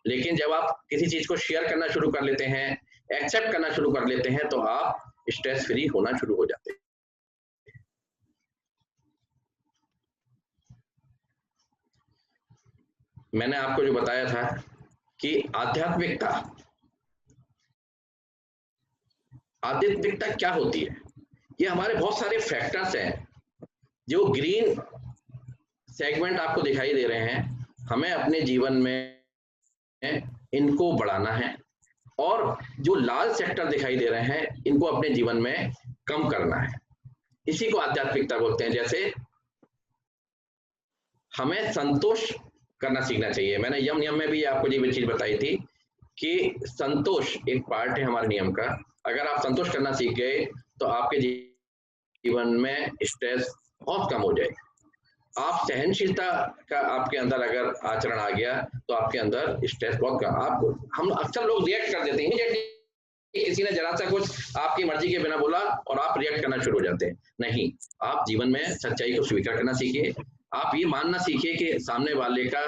लेकिन जब आप किसी चीज को शेयर करना शुरू कर लेते हैं, एक्सेप्ट करना शुरू कर लेते हैं, तो आप स्ट्रेस फ्री होना शुरू हो जाते हैं। मैंने आपको जो बताया था कि आध्यात्मिकता क्या होती है, ये हमारे बहुत सारे फैक्टर्स हैं जो ग्रीन सेगमेंट आपको दिखाई दे रहे हैं, हमें अपने जीवन में इनको बढ़ाना है, और जो लाल सेक्टर दिखाई दे रहे हैं इनको अपने जीवन में कम करना है। इसी को आध्यात्मिकता बोलते हैं। जैसे हमें संतोष करना सीखना चाहिए। मैंने यम नियम में भी आपको ये चीज बताई थी कि संतोष एक पार्ट है हमारे नियम का। अगर आप संतोष करना सीख गए तो आपके जीवन में स्ट्रेस बहुत कम हो जाएगा। आप सहनशीलता का आपके अंदर अगर आचरण आ गया तो आपके अंदर स्ट्रेस बहुत कम। आपको हम अक्सर लोग रिएक्ट कर देते हैं, किसी ने जरा सा कुछ आपकी मर्जी के बिना बोला और आप रिएक्ट करना शुरू हो जाते हैं। नहीं, आप जीवन में सच्चाई को स्वीकार करना सीखिए। आप ये मानना सीखिए कि सामने वाले का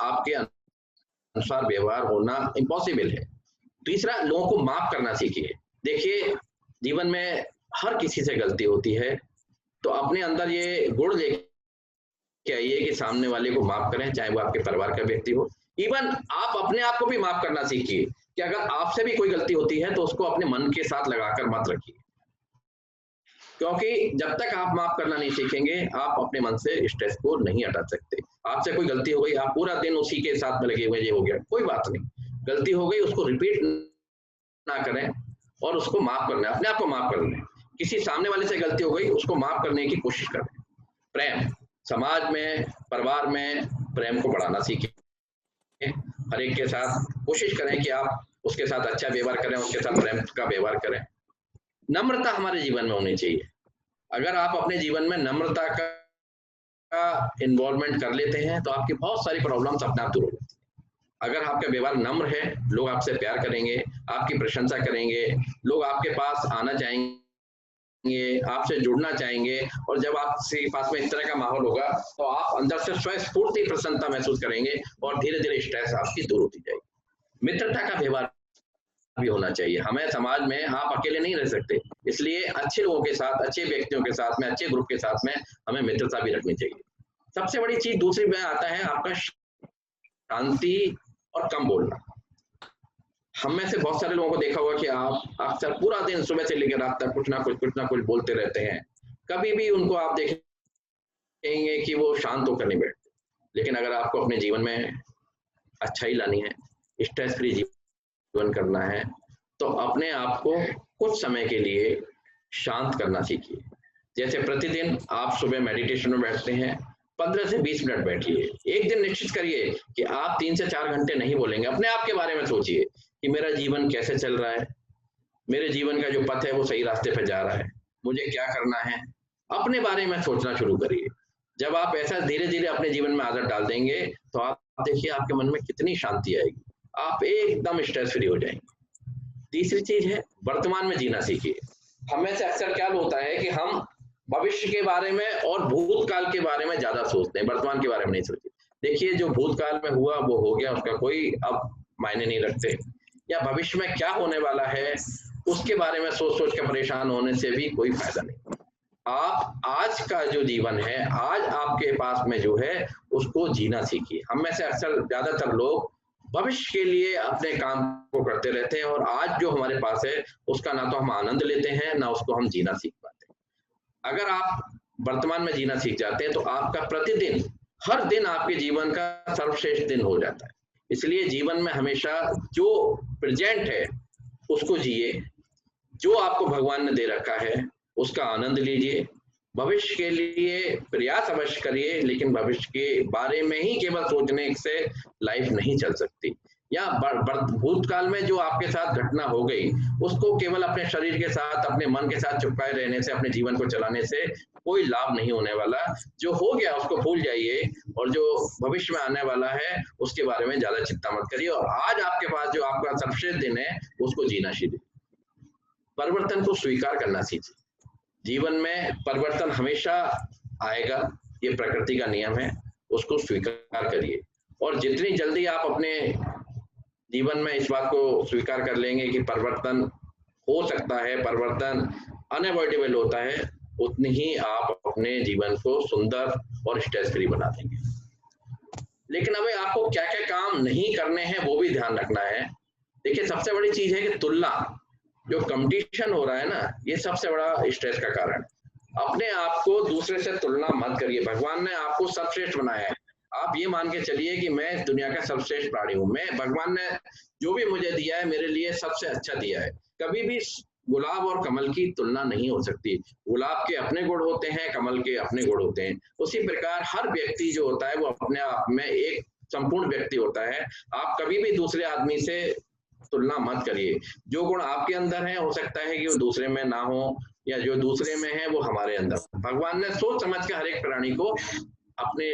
आपके अनुसार व्यवहार होना इम्पॉसिबल है। तीसरा, लोगों को माफ करना सीखिए। देखिए, जीवन में हर किसी से गलती होती है, तो अपने अंदर ये गुण लेके आइए कि सामने वाले को माफ करें, चाहे वो आपके परिवार का व्यक्ति हो। इवन आप अपने आप को भी माफ करना सीखिए कि अगर आपसे भी कोई गलती होती है तो उसको अपने मन के साथ लगाकर मत रखिए, क्योंकि जब तक आप माफ करना नहीं सीखेंगे आप अपने मन से स्ट्रेस को नहीं हटा सकते। आपसे कोई गलती हो गई, आप पूरा दिन उसी के साथ में लगे हुए, ये हो गया, कोई बात नहीं, गलती हो गई, उसको रिपीट ना करें और उसको माफ करना है, अपने आप को माफ कर लें। किसी सामने वाले से गलती हो गई, उसको माफ करने की कोशिश करें। प्रेम, समाज में, परिवार में प्रेम को बढ़ाना सीखें। हर एक के साथ कोशिश करें कि आप उसके साथ अच्छा व्यवहार करें, उसके साथ प्रेम का व्यवहार करें। नम्रता हमारे जीवन में होनी चाहिए। अगर आप अपने जीवन में नम्रता का इन्वॉल्वमेंट कर लेते हैं तो आपकी बहुत सारी प्रॉब्लम्स अपने आप दूर हो जाती है। अगर आपका व्यवहार नम्र है, लोग आपसे प्यार करेंगे, आपकी प्रशंसा करेंगे, लोग आपके पास आना चाहेंगे, आपसे जुड़ना चाहेंगे, और जब आपके पास में इस तरह का माहौल होगा तो आप अंदर से स्वस्फूर्ति प्रसन्नता महसूस करेंगे और धीरे धीरे स्ट्रेस आपकी दूर होती जाएगी। मित्रता का व्यवहार भी होना चाहिए। हमें समाज में आप अकेले नहीं रह सकते, इसलिए अच्छे लोगों के साथ, अच्छे व्यक्तियों के साथ में, अच्छे ग्रुप के साथ में हमें मित्रता भी रखनी चाहिए। सबसे बड़ी चीज दूसरी में आता है आपका शांति और कम बोलना। हम में से बहुत सारे लोगों को देखा होगा कि आप अक्सर पूरा दिन सुबह से लेकर रात तक कुछ ना कुछ बोलते रहते हैं। कभी भी उनको आप देखेंगे कि वो शांत होकर नहीं बैठते। लेकिन अगर आपको अपने जीवन में अच्छाई लानी है, स्ट्रेस फ्री जीवन करना है, तो अपने आप को कुछ समय के लिए शांत करना सीखिए। जैसे प्रतिदिन आप सुबह मेडिटेशन में बैठते हैं, 15 से 20 मिनट बैठिए। एक दिन निश्चित करिए कि आप 3 से 4 घंटे नहीं बोलेंगे। अपने आप के बारे में सोचिए कि मेरा जीवन कैसे चल रहा है, मेरे जीवन का जो पथ है वो सही रास्ते पर जा रहा है, मुझे क्या करना है, अपने बारे में सोचना शुरू करिए। जब आप ऐसा धीरे धीरे अपने जीवन में आदत डाल देंगे तो आप देखिए आपके मन में कितनी शांति आएगी, आप एकदम स्ट्रेस फ्री हो जाएंगे। तीसरी चीज है वर्तमान में जीना सीखिए। हमें से अक्सर क्या होता है कि हम भविष्य के बारे में और भूतकाल के बारे में ज्यादा सोचते हैं, वर्तमान के बारे में नहीं सोचते। देखिए, जो भूतकाल में हुआ वो हो गया, उसका कोई अब मायने नहीं रखते, या भविष्य में क्या होने वाला है उसके बारे में सोच सोच कर परेशान होने से भी कोई फायदा नहीं। आप आज का जो जीवन है, आज आपके पास में जो है, उसको जीना सीखिए। हम में से अक्सर ज़्यादातर लोग भविष्य के लिए अपने काम को करते रहते हैं और आज जो हमारे पास है, उसका ना तो हम आनंद लेते हैं, ना उसको हम जीना सीख पाते हैं। अगर आप वर्तमान में जीना सीख जाते हैं, तो आपका प्रतिदिन, हर दिन आपके जीवन का सर्वश्रेष्ठ दिन हो जाता है। इसलिए जीवन में हमेशा जो प्रेज़ेंट है, उसको जिए। जो आपको भगवान ने दे रखा है, उसका आनंद लीजिए। भविष्य के लिए प्रयास अवश्य करिए, लेकिन भविष्य के बारे में ही केवल सोचने से लाइफ नहीं चल सकती। या भूतकाल में जो आपके साथ घटना हो गई, उसको केवल अपने शरीर के साथ, अपने मन के साथ चिपकाए रहने से, अपने जीवन को चलाने से कोई लाभ नहीं होने वाला। जो हो गया उसको भूल जाइए और जो भविष्य में आने वाला है, उसके बारे में ज़्यादा चिंता मत करिए और आज आपके पास जो आपका सर्वश्रेष्ठ दिन है, उसको जीना सीखिए। परिवर्तन को स्वीकार करना सीखिए। जीवन में परिवर्तन हमेशा आएगा, ये प्रकृति का नियम है, उसको स्वीकार करिए। और जितनी जल्दी आप अपने जीवन में इस बात को स्वीकार कर लेंगे कि परिवर्तन हो सकता है, परिवर्तन अनअवॉइडेबल होता है, उतनी ही आप अपने जीवन को सुंदर और स्ट्रेस फ्री बना देंगे। लेकिन हमें आपको क्या-क्या काम नहीं करने हैं, वो भी ध्यान रखना है। देखिए, सबसे बड़ी चीज़ है कि तुलना, जो कंपटीशन हो रहा है ना, ये सबसे बड़ा स्ट्रेस का कारण है। अपने आप को दूसरे से तुलना मत करिए। भगवान ने आपको सर्वश्रेष्ठ बनाया है। आप ये मान के चलिए कि मैं इस दुनिया का सर्वश्रेष्ठ प्राणी हूँ। मैं, भगवान ने जो भी मुझे दिया है, मेरे लिए सबसे अच्छा दिया है। कभी भी गुलाब और कमल की तुलना नहीं हो सकती। गुलाब के अपने गुण होते हैं, कमल के अपने गुण होते हैं। उसी प्रकार हर व्यक्ति जो होता है, वो अपने आप में एक संपूर्ण व्यक्ति होता है। आप कभी भी दूसरे आदमी से तुलना मत करिए। जो गुण आपके अंदर है, हो सकता है कि वो दूसरे में ना हो, या जो दूसरे में है वो हमारे अंदर। भगवान ने सोच समझ के हर एक प्राणी को अपने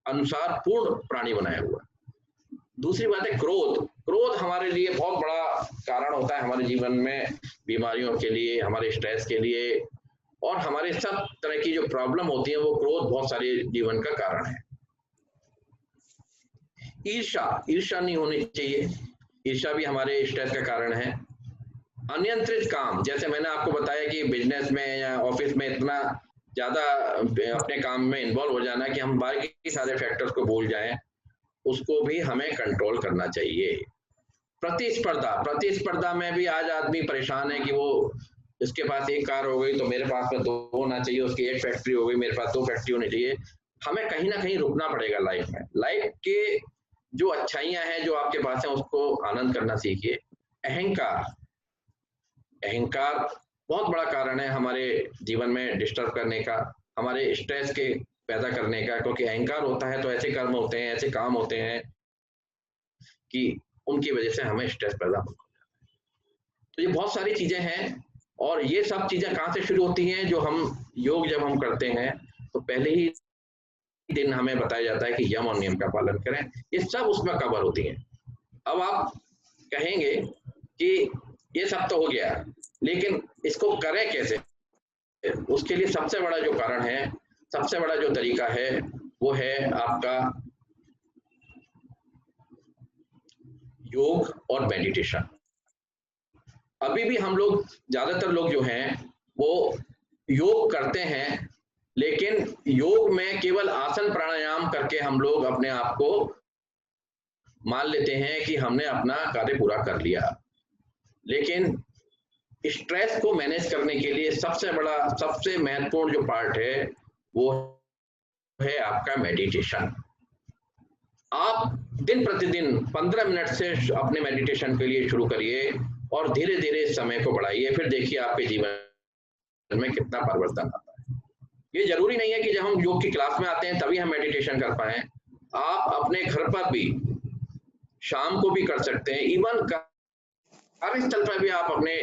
अनुसार पूर्ण प्राणी बनाया हुआ है। दूसरी बात है क्रोध। क्रोध हमारे लिए बहुत बड़ा कारण होता है, हमारे जीवन में बीमारियों के लिए, हमारे स्ट्रेस के लिए, और हमारे सब तरह की जो प्रॉब्लम होती है, वो क्रोध बहुत सारे जीवन का कारण है। ईर्ष्या, ईर्ष्या नहीं होनी चाहिए। ईर्ष्या भी हमारे स्ट्रेस का कारण है। अनियंत्रित काम, जैसे मैंने आपको बताया कि बिजनेस में या ऑफिस में इतना ज्यादा अपने काम में इन्वॉल्व हो जाना कि हम बाकी सारे फैक्टर्स को भूल जाएं, उसको भी हमें कंट्रोल करना चाहिए। प्रतिस्पर्धा, प्रतिस्पर्धा में भी आज आदमी परेशान है कि वो, इसके पास एक कार हो गई तो मेरे पास में 2 होना चाहिए, उसकी एक फैक्ट्री हो गई, मेरे पास 2 फैक्ट्री होनी चाहिए। हमें कहीं ना कहीं रुकना पड़ेगा लाइफ में। लाइफ के जो अच्छाइयां हैं जो आपके पास है, उसको आनंद करना सीखिए। अहंकार, अहंकार बहुत बड़ा कारण है हमारे जीवन में डिस्टर्ब करने का, हमारे स्ट्रेस के पैदा करने का। क्योंकि अहंकार होता है तो ऐसे कर्म होते हैं, ऐसे काम होते हैं कि उनकी वजह से हमें स्ट्रेस पैदा होता है। तो ये बहुत सारी चीजें हैं, और ये सब चीजें कहाँ से शुरू होती हैं? जो हम योग जब हम करते हैं, तो पहले ही दिन हमें बताया जाता है कि यम और नियम का पालन करें। ये सब उसमें कवर होती हैं। अब आप कहेंगे कि ये सब तो हो गया, लेकिन इसको करें कैसे? उसके लिए सबसे बड़ा जो कारण है, सबसे बड़ा जो तरीका है, वो है आपका योग और मेडिटेशन। अभी भी हम लोग, ज्यादातर लोग जो हैं, वो योग करते हैं, लेकिन योग में केवल आसन प्राणायाम करके हम लोग अपने आप को मान लेते हैं कि हमने अपना कार्य पूरा कर लिया। लेकिन स्ट्रेस को मैनेज करने के लिए सबसे बड़ा, सबसे महत्वपूर्ण जो पार्ट है, वो है आपका मेडिटेशन। आप दिन प्रतिदिन 15 मिनट से अपने मेडिटेशन के लिए शुरू करिए और धीरे धीरे इस समय को बढ़ाइए। फिर देखिए आपके जीवन में कितना परिवर्तन आता है। ये जरूरी नहीं है कि जब हम योग की क्लास में आते हैं तभी हम मेडिटेशन कर पाए। आप अपने घर पर भी शाम को भी कर सकते हैं। इवन कार्यस्थल पर भी आप अपने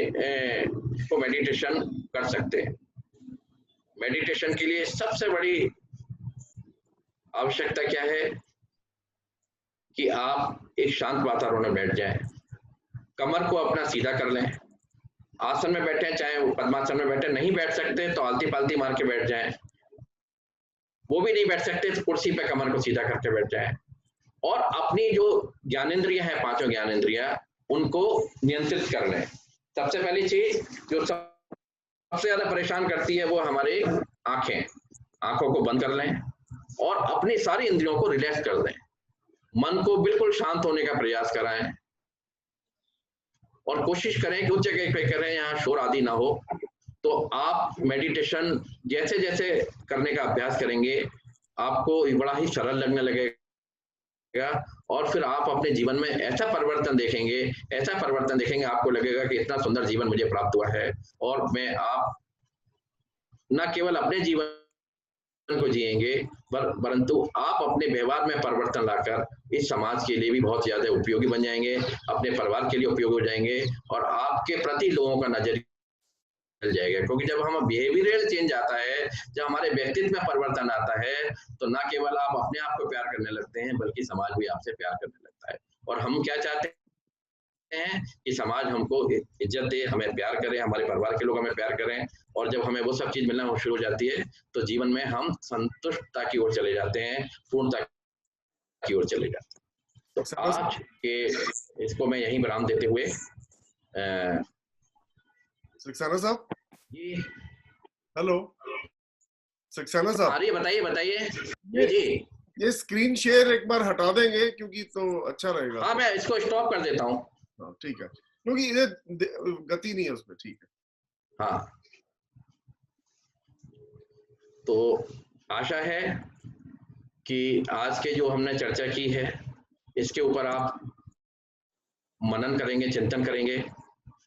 को मेडिटेशन कर सकते हैं। मेडिटेशन के लिए सबसे बड़ी आवश्यकता क्या है कि आप एक शांत वातावरण में बैठ जाएं, कमर को अपना सीधा कर लें, आसन में बैठे, चाहे पद्मासन में बैठे, नहीं बैठ सकते तो आलती पालती मार के बैठ जाएं, वो भी नहीं बैठ सकते तो कुर्सी पे कमर को सीधा करके बैठ जाएं, और अपनी जो ज्ञानेंद्रियां हैं, 5 ज्ञानेंद्रियां, उनको नियंत्रित कर लें। सबसे पहली चीज, जो सबसे ज्यादा परेशान करती है वो हमारी आंखें। आंखों को बंद कर लें और अपनी सारी इंद्रियों को रिलैक्स कर दें। मन को बिल्कुल शांत होने का प्रयास कराएं और कोशिश करें कि उस जगह पे करें यहाँ शोर आदि ना हो। तो आप मेडिटेशन जैसे जैसे करने का अभ्यास करेंगे आपको बड़ा ही सरल लगने लगेगा और फिर आप अपने जीवन में ऐसा परिवर्तन देखेंगे आपको लगेगा कि इतना सुंदर जीवन मुझे प्राप्त हुआ है और मैं आप न केवल अपने जीवन को जिएंगे परंतु आप अपने व्यवहार में परिवर्तन लाकर इस समाज के लिए भी बहुत ज्यादा उपयोगी बन जाएंगे, अपने परिवार के लिए उपयोगी हो जाएंगे और आपके प्रति लोगों का नजरिया मिल जाएगा। क्योंकि जब हम बिहेवियरल चेंज आता है, जब हमारे व्यक्तित्व में परिवर्तन आता है तो ना केवल आप अपने आप को प्यार करने लगते हैं बल्कि समाज भी आपसे प्यार करने लगता है। और हम क्या चाहते हैं कि समाज हमको इज्जत दे, हमें प्यार करे, हमारे परिवार के लोग हमें प्यार करें और जब हमें वो सब चीज मिलना शुरू हो जाती है तो जीवन में हम संतुष्टता की ओर चले जाते हैं, पूर्णता की ओर चले जाते हैं। तो आज के इसको मैं यहीं विराम देते हुए सक्सेना साहब जी हेलो सक्सेना साहब, अरे बताइए जी ये स्क्रीन शेयर एक बार हटा देंगे क्योंकि तो अच्छा रहेगा। हाँ मैं इसको स्टॉप कर देता हूँ। हाँ ठीक है, क्योंकि ये गति नहीं है उसमें। ठीक है। हाँ तो आशा है कि आज के जो हमने चर्चा की है इसके ऊपर आप मनन करेंगे, चिंतन करेंगे,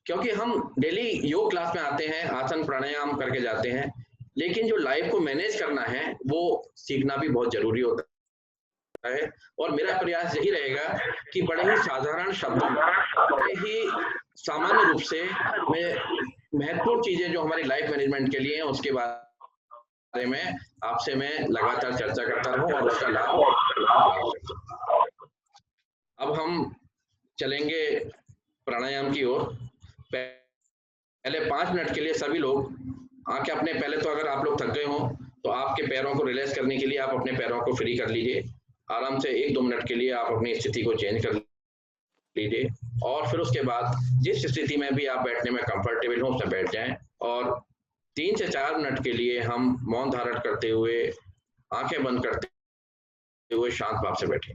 क्योंकि हम डेली योग क्लास में आते हैं, आसन प्राणायाम करके जाते हैं, लेकिन जो लाइफ को मैनेज करना है वो सीखना भी बहुत जरूरी होता है। और मेरा प्रयास यही रहेगा कि बड़े ही साधारण शब्दों में, बड़े ही सामान्य रूप से मैं महत्वपूर्ण चीजें जो हमारी लाइफ मैनेजमेंट के लिए हैं उसके बारे में आपसे मैं लगातार चर्चा करता रहूं और उसका लाभ। अब हम चलेंगे प्राणायाम की ओर। पहले 5 मिनट के लिए सभी लोग आंखें अपने, पहले तो अगर आप लोग थक गए हो तो आपके पैरों को रिलैक्स करने के लिए आप अपने पैरों को फ्री कर लीजिए। आराम से 1-2 मिनट के लिए आप अपनी स्थिति को चेंज कर लीजिए और फिर उसके बाद जिस स्थिति में भी आप बैठने में कंफर्टेबल हो उसमें बैठ जाएं और 3 से 4 मिनट के लिए हम मौन धारण करते हुए, आंखें बंद करते हुए शांत भाव से बैठें।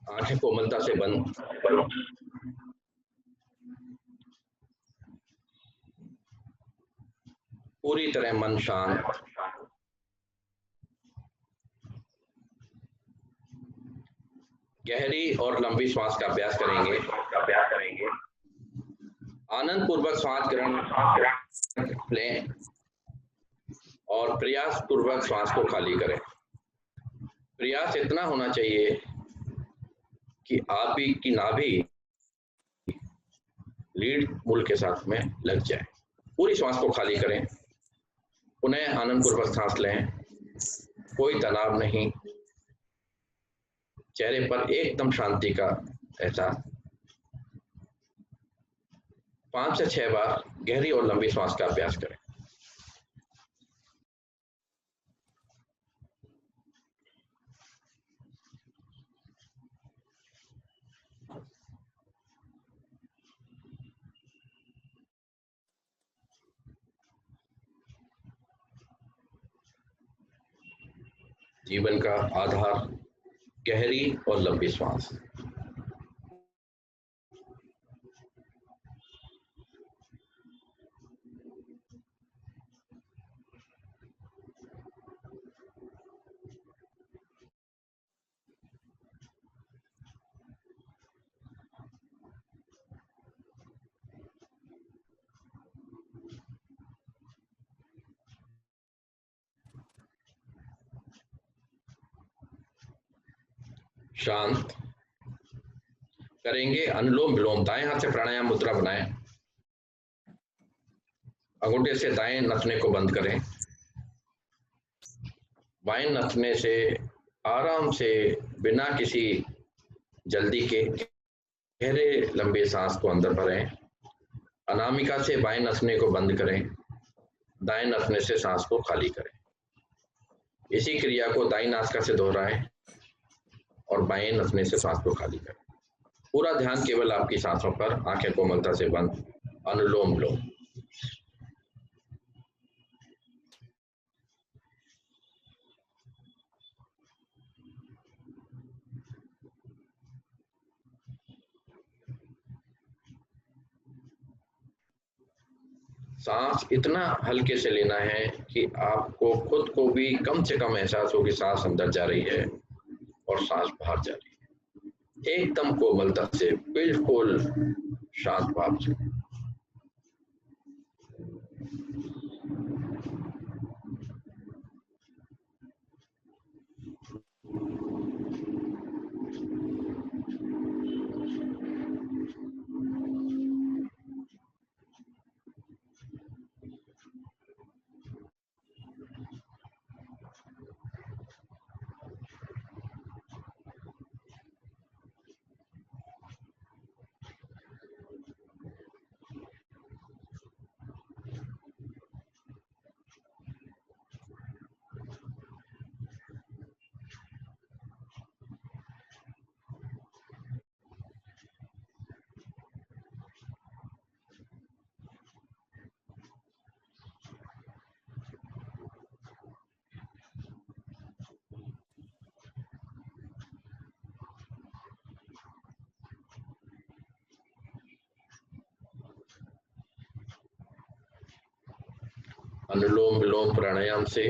आंखें कोमलता से बंद, पूरी तरह मन शांत, गहरी और लंबी श्वास का अभ्यास करेंगे। आनंद पूर्वक श्वास ग्रहण लें और प्रयास पूर्वक श्वास को खाली करें। प्रयास इतना होना चाहिए कि आप की नाभि लीड मूल के साथ में लग जाए। पूरी श्वास को खाली करें, पुनः आनंद पूर्वक सांस लें, कोई तनाव नहीं, चेहरे पर एकदम शांति का एहसास। 5 से 6 बार गहरी और लंबी श्वास का अभ्यास करें। जीवन का आधार गहरी और लंबी सांस। शांत करेंगे अनुलोम विलोम। दाएं हाथ से प्राणायाम मुद्रा बनाएं। अंगूठे से दाएं नथने को बंद करें। बाएं नथने से आराम से बिना किसी जल्दी के गहरे लंबे सांस को अंदर भरें। अनामिका से बाएं नथने को बंद करें। दाएं नथने से सांस को खाली करें। इसी क्रिया को दाईं नासिका से दोहराएं और बाएं नथने से सांस को खाली करें। पूरा ध्यान केवल आपकी सांसों पर, आंखें कोमलता से बंद। अनुलोम विलोम। सांस इतना हल्के से लेना है कि आपको खुद को भी कम से कम एहसास हो कि सांस अंदर जा रही है और सांस बाहर जा रही है। एकदम कोमलता से, बिल्कुल शांत भाव से। अनुलोम विलोम प्राणायाम से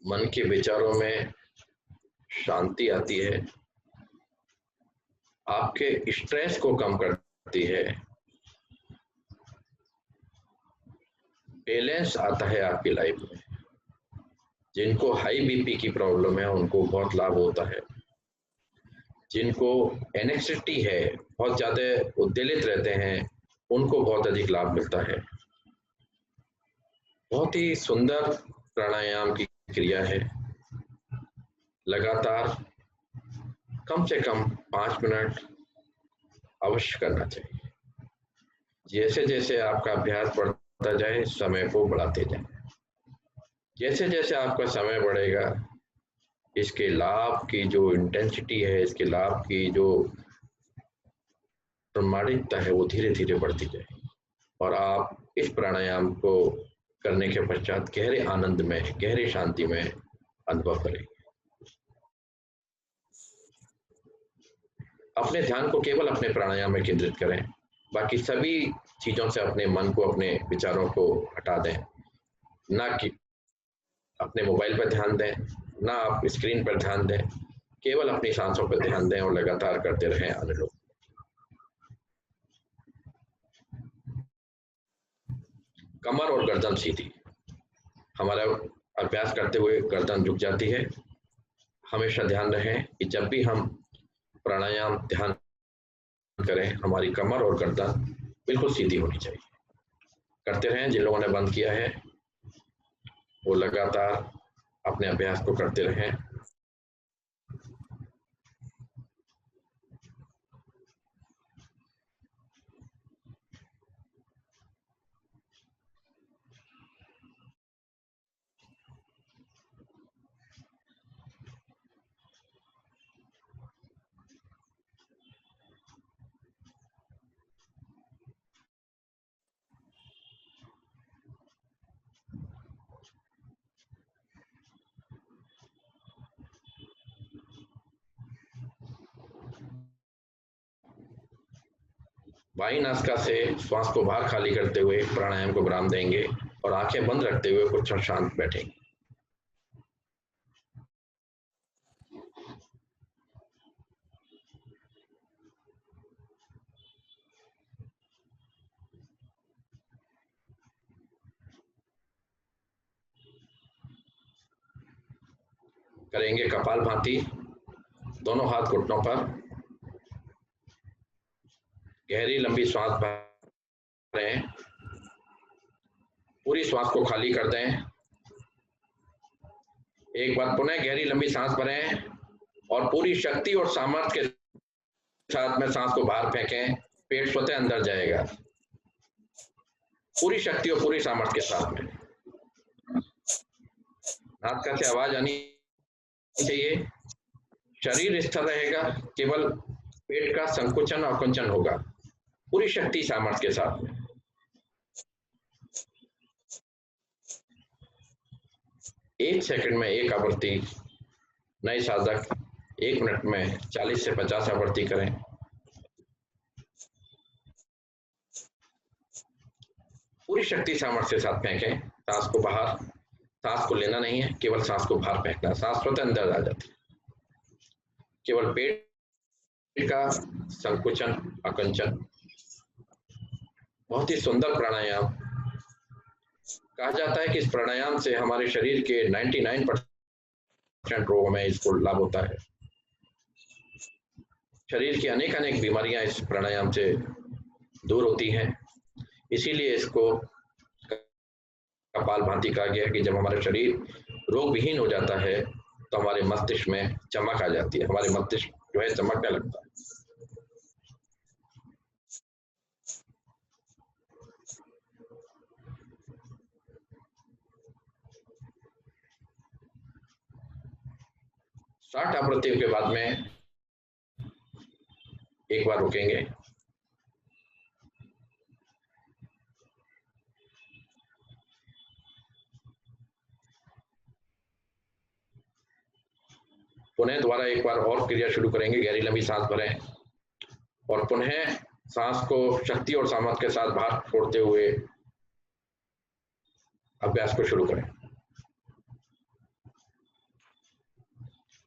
मन के विचारों में शांति आती है, आपके स्ट्रेस को कम करती है, बैलेंस आता है आपकी लाइफ में। जिनको हाई बीपी की प्रॉब्लम है उनको बहुत लाभ होता है। जिनको एनेक्सिटी है, बहुत ज्यादा उद्वेलित रहते हैं, उनको बहुत अधिक लाभ मिलता है। बहुत ही सुंदर प्राणायाम की क्रिया है। लगातार कम से कम 5 मिनट अवश्य करना चाहिए। जैसे जैसे आपका अभ्यास बढ़ता जाए, समय को बढ़ाते जाएं। जैसे जैसे आपका समय बढ़ेगा, इसके लाभ की जो इंटेंसिटी है, इसके लाभ की जो प्रामाणिकता है, वो धीरे धीरे बढ़ती जाएगी और आप इस प्राणायाम को करने के पश्चात गहरे आनंद में, गहरी शांति में अनुभव करेंगे। अपने ध्यान को केवल अपने प्राणायाम में केंद्रित करें। बाकी सभी चीजों से अपने मन को, अपने विचारों को हटा दें। ना कि अपने मोबाइल पर ध्यान दें, ना आप स्क्रीन पर ध्यान दें, केवल अपनी सांसों पर ध्यान दें और लगातार करते रहें अनुलोम। कमर और गर्दन सीधी। हमारा अभ्यास करते हुए गर्दन झुक जाती है। हमेशा ध्यान रहे कि जब भी हम प्राणायाम ध्यान करें, हमारी कमर और गर्दन बिल्कुल सीधी होनी चाहिए। करते रहें। जिन लोगों ने बंद किया है वो लगातार अपने अभ्यास को करते रहें। बाई नासिका से श्वास को बाहर खाली करते हुए प्राणायाम को विराम देंगे और आंखें बंद रखते हुए कुछ क्षण शांत बैठेंगे। करेंगे कपालभाति, दोनों हाथ घुटनों पर, गहरी लंबी श्वास भरें, पूरी श्वास को खाली कर दें। एक बार पुनः गहरी लंबी सांस भरें और पूरी शक्ति और सामर्थ्य के साथ में सांस को बाहर फेंकें। पेट स्वतः अंदर जाएगा, पूरी शक्ति और पूरी सामर्थ्य के साथ में। नासिका से आवाज आनी चाहिए। शरीर स्थिर रहेगा, केवल पेट का संकुचन और कुंचन होगा, पूरी शक्ति सामर्थ्य के साथ में। एक सेकंड में एक आवृत्ति नए साधक 1 मिनट में 40 से 50 आवृत्ति करें। पूरी शक्ति सामर्थ्य के साथ फेंकें सांस को बाहर। सांस को लेना नहीं है, केवल सांस को बाहर फेंकना। सांस स्वतः अंदर आ जाती है, केवल पेट का संकुचन आकुंचन। बहुत ही सुंदर प्राणायाम। कहा जाता है कि इस प्राणायाम से हमारे शरीर के 99% रोगों में इसको लाभ होता है। शरीर की अनेक बीमारियां इस प्राणायाम से दूर होती हैं। इसीलिए इसको कपालभाति कहा गया कि जब हमारा शरीर रोग विहीन हो जाता है तो हमारे मस्तिष्क में चमक आ जाती है, हमारे मस्तिष्क जो है चमकने लगता है। साठ आवृत्तियों के बाद में एक बार रुकेंगे। पुनः दोबारा एक बार और क्रिया शुरू करेंगे। गहरी लंबी सांस भरें और पुनः सांस को शक्ति और सामर्थ्य के साथ बाहर छोड़ते हुए अभ्यास को शुरू करें।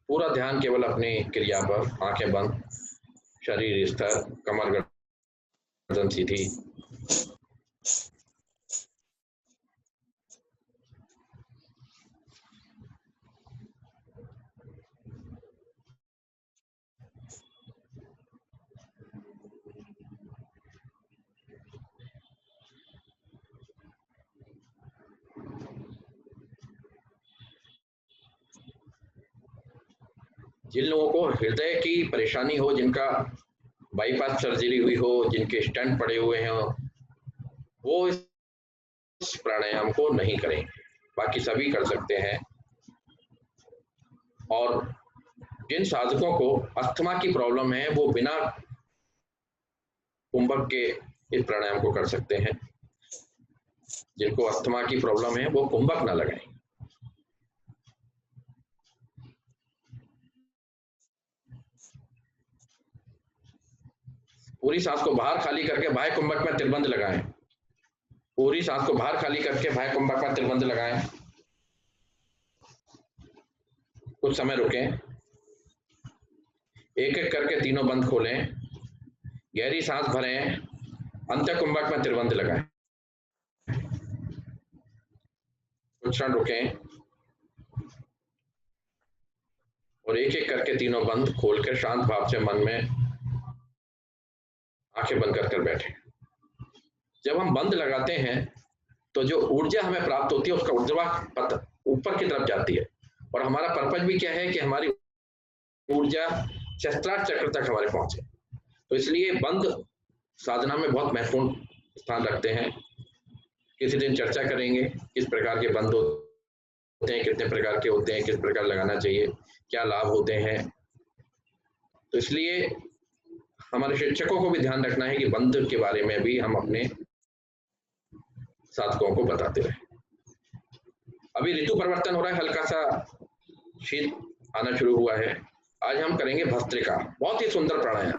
पूरा ध्यान केवल अपनी क्रिया पर, आंखें बंद, शरीर स्थिर, कमर गर्दन सीधी। जिन लोगों को हृदय की परेशानी हो, जिनका बाईपास सर्जरी हुई हो, जिनके स्टेंट पड़े हुए हैं, वो इस प्राणायाम को नहीं करें, बाकी सभी कर सकते हैं। और जिन साधकों को अस्थमा की प्रॉब्लम है वो बिना कुंभक के इस प्राणायाम को कर सकते हैं। जिनको अस्थमा की प्रॉब्लम है वो कुंभक ना लगाएं। पूरी सांस को बाहर खाली करके बाह्य कुंभक में त्रिबंध लगाएं। पूरी सांस को बाहर खाली करके बाह्य कुंभक में त्रिबंध लगाएं। कुछ समय रुकें। एक एक करके तीनों बंद खोलें। गहरी सांस भरें, अंत्य कुंभक में त्रिबंध लगाएं। कुछ क्षण रुकें और एक एक करके तीनों बंद खोलकर शांत भाव से मन में आंखें बंद कर बैठे। जब हम बंद लगाते हैं तो जो ऊर्जा हमें प्राप्त होती है उसका ऊर्ध्वाधर पथ ऊपर की तरफ जाती है। और हमारा पर्पज भी क्या है कि हमारी ऊर्जा सहस्त्रार चक्र तक हमारे पहुंचे। तो इसलिए बंद साधना में बहुत महत्वपूर्ण स्थान रखते हैं। किसी दिन चर्चा करेंगे किस प्रकार के बंद होते हैं, कितने प्रकार के होते हैं, किस प्रकार लगाना चाहिए, क्या लाभ होते हैं। तो इसलिए हमारे शिक्षकों को भी ध्यान रखना है कि बंद के बारे में भी हम अपने साधकों को बताते रहे। अभी ऋतु परिवर्तन हो रहा है, हल्का सा शीत आना शुरू हुआ है। आज हम करेंगे भस्त्रिका। बहुत ही सुंदर प्राणायाम,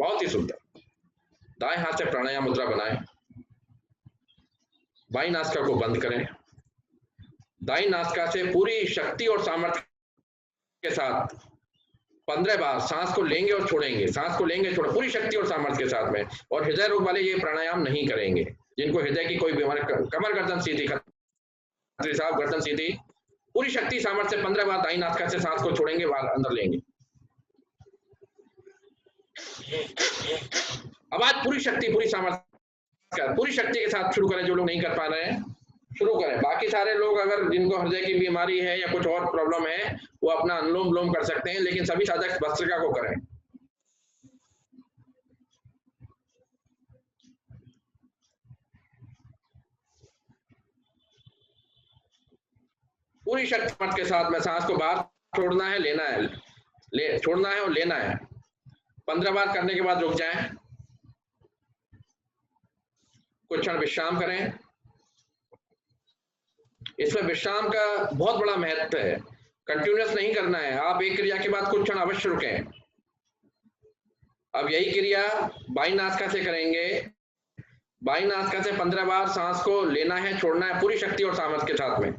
बहुत ही सुंदर। दाएं हाथ से प्राणायाम मुद्रा बनाएं, बाईं नासिका को बंद करें, दाईं नासिका से पूरी शक्ति और सामर्थ्य के साथ 15 बार सांस को लेंगे और छोड़ेंगे, सांस को लेंगे छोड़ेंगे पूरी शक्ति और सामर्थ्य के साथ में। और हृदय रोग वाले ये प्राणायाम नहीं करेंगे, जिनको हृदय की कोई बीमारी, कमर गर्दन सीधी, खत्री साहब गर्दन सीधी, पूरी शक्ति सामर्थ्य से 15 बार दाईं नासिका से सांस को छोड़ेंगे, बाहर अंदर लेंगे। अब आज पूरी शक्ति पूरी सामर्थ्य पूरी शक्ति के साथ शुरू करें। जो लोग नहीं कर पा रहे हैं शुरू करें। बाकी सारे लोग अगर जिनको हृदय की बीमारी है या कुछ और प्रॉब्लम है वो अपना अनुलोम विलोम कर सकते हैं, लेकिन सभी साधक भस्त्रिका को करें। पूरी शक्ति के साथ में सांस को बाहर छोड़ना है, लेना है, छोड़ना है और लेना है। 15 बार करने के बाद रुक जाएं, कुछ क्षण विश्राम करें। इसमें विश्राम का बहुत बड़ा महत्व है, कंटिन्यूअस नहीं करना है। आप एक क्रिया के बाद कुछ क्षण अवश्य रुकें। अब यही क्रिया बाईं नासिका से करेंगे। बाईं नासिका से 15 बार सांस को लेना है, छोड़ना है पूरी शक्ति और सामर्थ्य के साथ में।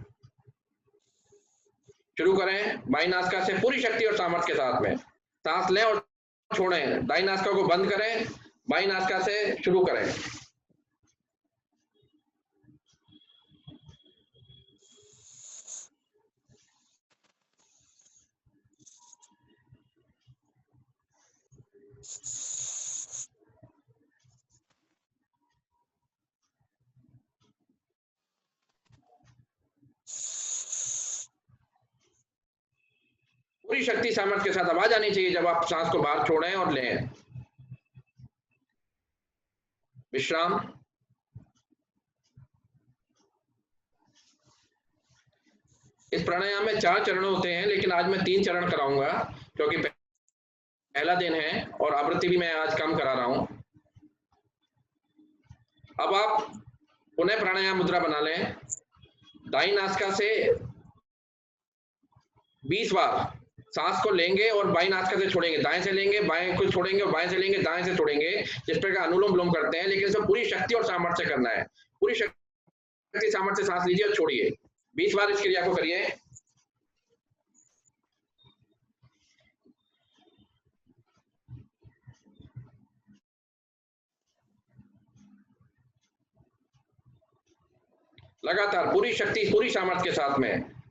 शुरू करें। बाईं नासिका से पूरी शक्ति और सामर्थ्य के साथ में सांस लें और छोड़ें। दाईं नासिका को बंद करें, बाईं नासिका से शुरू करें। पूरी शक्ति सामर्थ्य के साथ आवाज आनी चाहिए जब आप सांस को बाहर छोड़ें और लें। विश्राम। इस प्राणायाम में 4 चरण होते हैं, लेकिन आज मैं 3 चरण कराऊंगा क्योंकि पहला दिन है और आवृत्ति भी मैं आज कम करा रहा हूं। अब आप पुनः प्राणायाम मुद्रा बना लें। दाईं नासिका से 20 बार सांस को लेंगे और बाईं नासिका से छोड़ेंगे। दाएं से लेंगे, बाएं को छोड़ेंगे और बाएं से लेंगे, दाएं से छोड़ेंगे। जिस प्रकार अनुलोम विलोम करते हैं, लेकिन इसमें पूरी शक्ति और सामर्थ्य करना है। पूरी शक्ति सामर्थ्य सांस लीजिए और छोड़िए। 20 बार इस क्रिया को करिए। लगातार पूरी शक्ति पूरी सामर्थ्य के साथ में।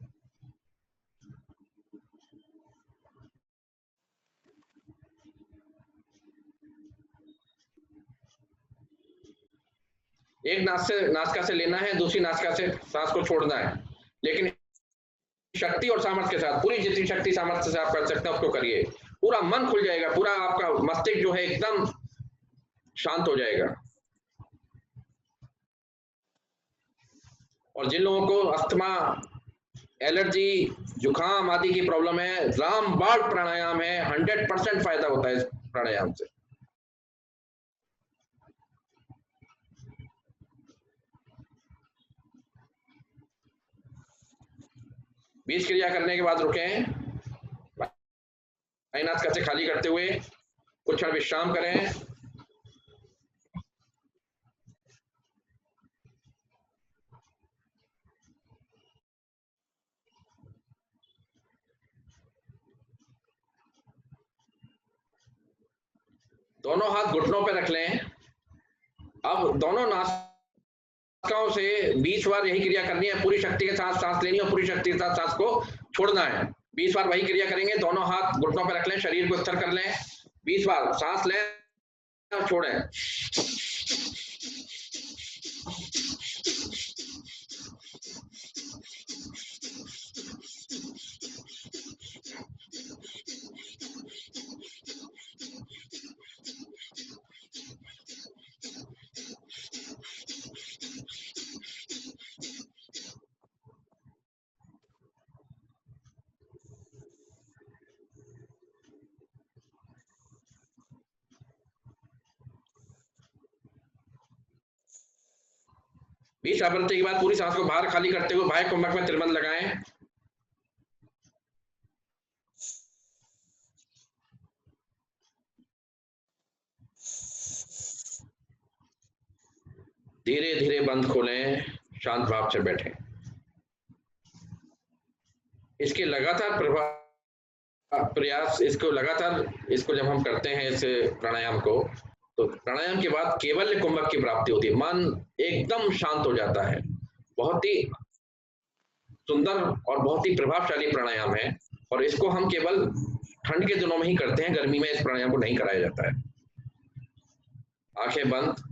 एक नासिका से लेना है, दूसरी नासिका से सांस को छोड़ना है, लेकिन शक्ति और सामर्थ्य के साथ। पूरी जितनी शक्ति सामर्थ्य से आप कर सकते हैं उसको करिए। पूरा मन खुल जाएगा, पूरा आपका मस्तिष्क जो है एकदम शांत हो जाएगा। और जिन लोगों को अस्थमा, एलर्जी, जुकाम आदि की प्रॉब्लम है, रामबाण प्राणायाम है, 100% फायदा होता है इस प्राणायाम से। बीज क्रिया करने के बाद रुकें, दाईं नासिका से खाली करते हुए कुछ क्षण विश्राम करें। दोनों हाथ घुटनों पे रख लें। अब दोनों नासिकाओं से 20 बार यही क्रिया करनी है। पूरी शक्ति के साथ सांस लेनी है और पूरी शक्ति के साथ सांस को छोड़ना है। 20 बार वही क्रिया करेंगे। दोनों हाथ घुटनों पे रख लें, शरीर को स्थिर कर लें। 20 बार सांस लें और छोड़ें। बीच आवृत्ति के बाद पूरी सांस को बाहर खाली करते हुए बाह्य कुंभक में त्रिबंध लगाएं। धीरे धीरे बंद खोलें, शांत भाव से बैठें। इसके लगातार प्रयास, इसको जब हम करते हैं इस प्राणायाम को, तो प्राणायाम के बाद केवल्य कुंभक की प्राप्ति होती है। मन एकदम शांत हो जाता है। बहुत ही सुंदर और बहुत ही प्रभावशाली प्राणायाम है, और इसको हम केवल ठंड के दिनों में ही करते हैं, गर्मी में इस प्राणायाम को नहीं कराया जाता है। आंखें बंद।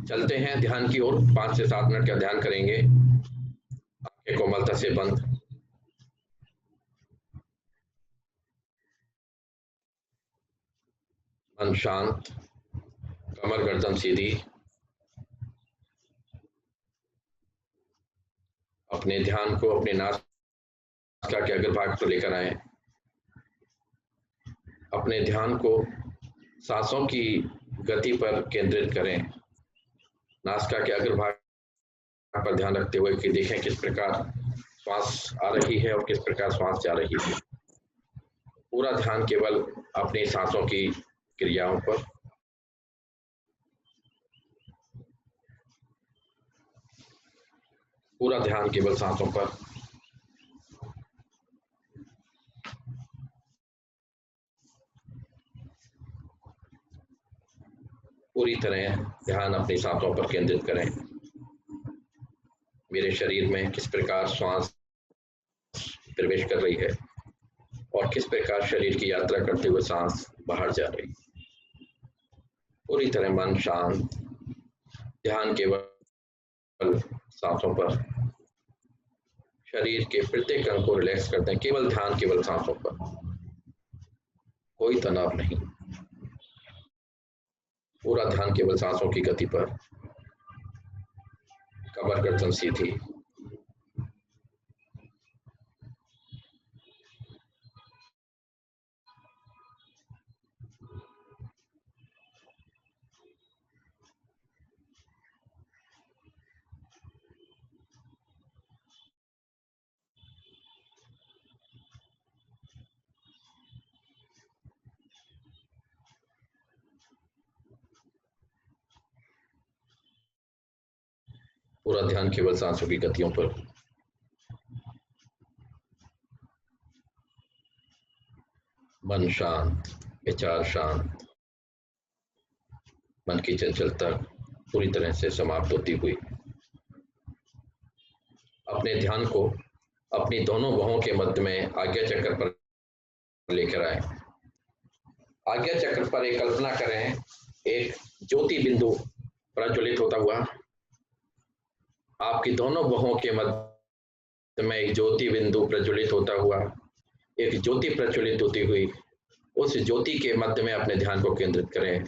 चलते हैं ध्यान की ओर। 5 से 7 मिनट का ध्यान करेंगे। आंखें कोमलता से बंद। मन शांत, कमर गर्दन सीधी। अपने ध्यान को अपने नासिका के अग्रभाग पर लेकर आए। अपने ध्यान को सांसों की गति पर केंद्रित करें। नासिका के अग्रभाग पर ध्यान रखते हुए कि देखें किस प्रकार श्वास आ रही है और किस प्रकार श्वास जा रही है। पूरा ध्यान केवल अपनी सांसों की क्रियाओं पर। पूरा ध्यान केवल सांसों पर। पूरी तरह ध्यान अपनी सांसों पर केंद्रित करें। मेरे शरीर में किस प्रकार श्वास प्रवेश कर रही है और किस प्रकार शरीर की यात्रा करते हुए सांस बाहर जा रही है। पूरी तरह मन शांत, ध्यान केवल सांसों पर। शरीर के प्रत्येक अंग को रिलैक्स करते हैं, केवल ध्यान केवल सांसों पर, कोई तनाव नहीं। पूरा ध्यान केवल सांसों की गति पर। कमर गर्दन सीधी। पूरा ध्यान केवल सांसों की गतियों पर। मन शांत, विचार शांत, मन की चंचलता पूरी तरह से समाप्त होती हुई। अपने ध्यान को अपनी दोनों बाहों के मध्य में आज्ञा चक्र पर लेकर आए। आज्ञा चक्र पर एक कल्पना करें, एक ज्योति बिंदु प्रज्वलित होता हुआ। आपकी दोनों बाहों के मध्य में एक ज्योति बिंदु प्रज्वलित होता हुआ, एक ज्योति प्रज्वलित होती हुई। उस ज्योति के मध्य में अपने ध्यान को केंद्रित करें।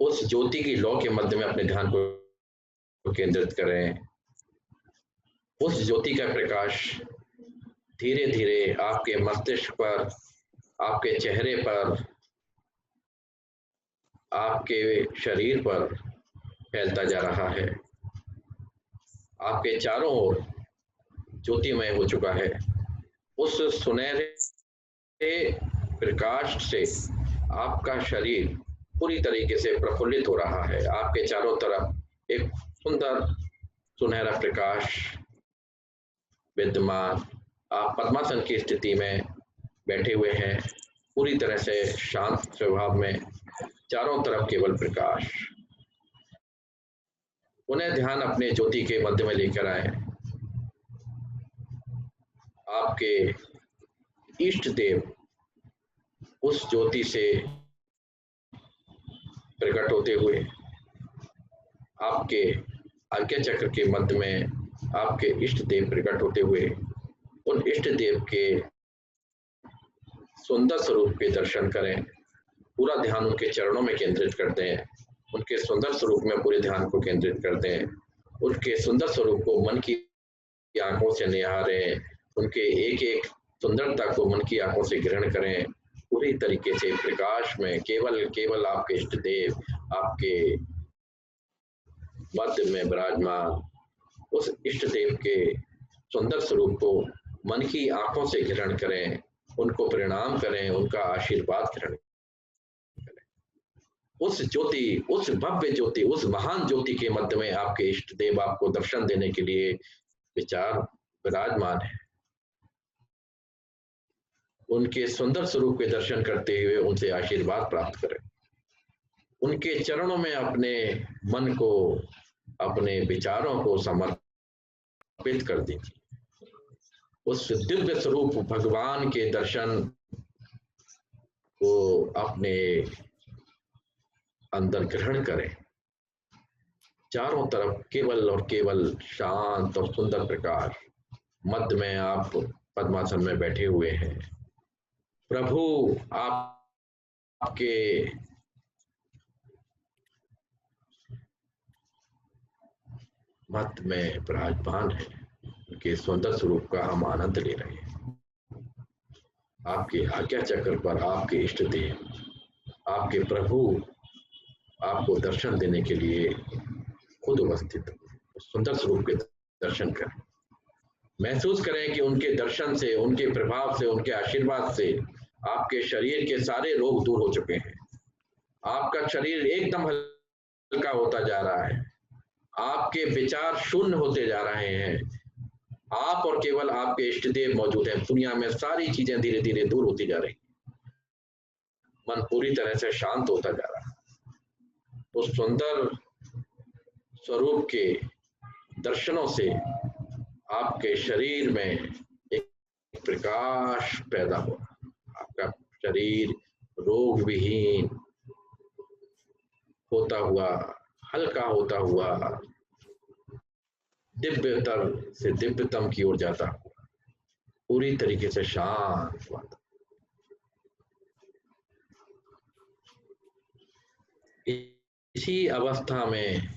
उस ज्योति की लौ के मध्य में अपने ध्यान को केंद्रित करें। उस ज्योति का प्रकाश धीरे धीरे आपके मस्तिष्क पर, आपके चेहरे पर, आपके शरीर पर फैलता जा रहा है। आपके चारों ओर ज्योतिमय हो चुका है। उस सुनहरे प्रकाश से आपका शरीर पूरी तरीके से प्रफुल्लित हो रहा है। आपके चारों तरफ एक सुंदर सुनहरा प्रकाश विद्यमान। आप पद्मासन की स्थिति में बैठे हुए हैं, पूरी तरह से शांत स्वभाव में, चारों तरफ केवल प्रकाश। उन्हें ध्यान अपने ज्योति के मध्य में लेकर आए। आपके इष्ट देव उस ज्योति से प्रकट होते हुए आपके आज्ञा चक्र के मध्य में, आपके इष्ट देव प्रकट होते हुए उन इष्ट देव के सुंदर स्वरूप के दर्शन करें। पूरा ध्यान उनके चरणों में केंद्रित करते हैं। उनके सुंदर स्वरूप में पूरे ध्यान को केंद्रित करते हैं। उनके सुंदर स्वरूप को मन की आंखों से निहारें। उनके एक एक सुंदरता को मन की आंखों से ग्रहण करें। पूरी तरीके से प्रकाश में केवल आपके इष्ट देव आपके मध्य में विराजमान, उस इष्ट देव के सुंदर स्वरूप को मन की आंखों से ग्रहण करें, उनको प्रणाम करें, उनका आशीर्वाद ग्रहण करें। उस ज्योति, उस भव्य ज्योति, उस महान ज्योति के मध्य में आपके इष्ट देव आपको दर्शन देने के लिए विचार विराजमान है। उनके सुंदर स्वरूप के दर्शन करते हुए उनसे आशीर्वाद प्राप्त करें, उनके चरणों में अपने मन को, अपने विचारों को समर्पित कर दीजिए। उस दिव्य स्वरूप भगवान के दर्शन को अपने अंदर ग्रहण करें। चारों तरफ केवल और केवल शांत और सुंदर प्रकाश, मध्य में आप पद्मासन में बैठे हुए हैं। प्रभु आपके मध्य में विराजमान है, उनके सुंदर स्वरूप का हम आनंद ले रहे हैं। आपके आज्ञा चक्र पर आपके इष्ट देव, आपके प्रभु आपको दर्शन देने के लिए खुद उपस्थित, सुंदर स्वरूप के दर्शन करें। महसूस करें कि उनके दर्शन से, उनके प्रभाव से, उनके आशीर्वाद से आपके शरीर के सारे रोग दूर हो चुके हैं। आपका शरीर एकदम हल्का होता जा रहा है, आपके विचार शून्य होते जा रहे हैं। आप और केवल आपके इष्ट देव मौजूद हैं। दुनिया में सारी चीजें धीरे धीरे दूर होती जा रही, मन पूरी तरह से शांत होता जा रहा है। उस सुंदर स्वरूप के दर्शनों से आपके शरीर में एक प्रकाश पैदा हो, आपका शरीर रोग विहीन होता हुआ, हल्का होता हुआ, दिव्यतर से दिव्यतम की ओर जाता हुआ, पूरी तरीके से शांत हुआ। इसी अवस्था में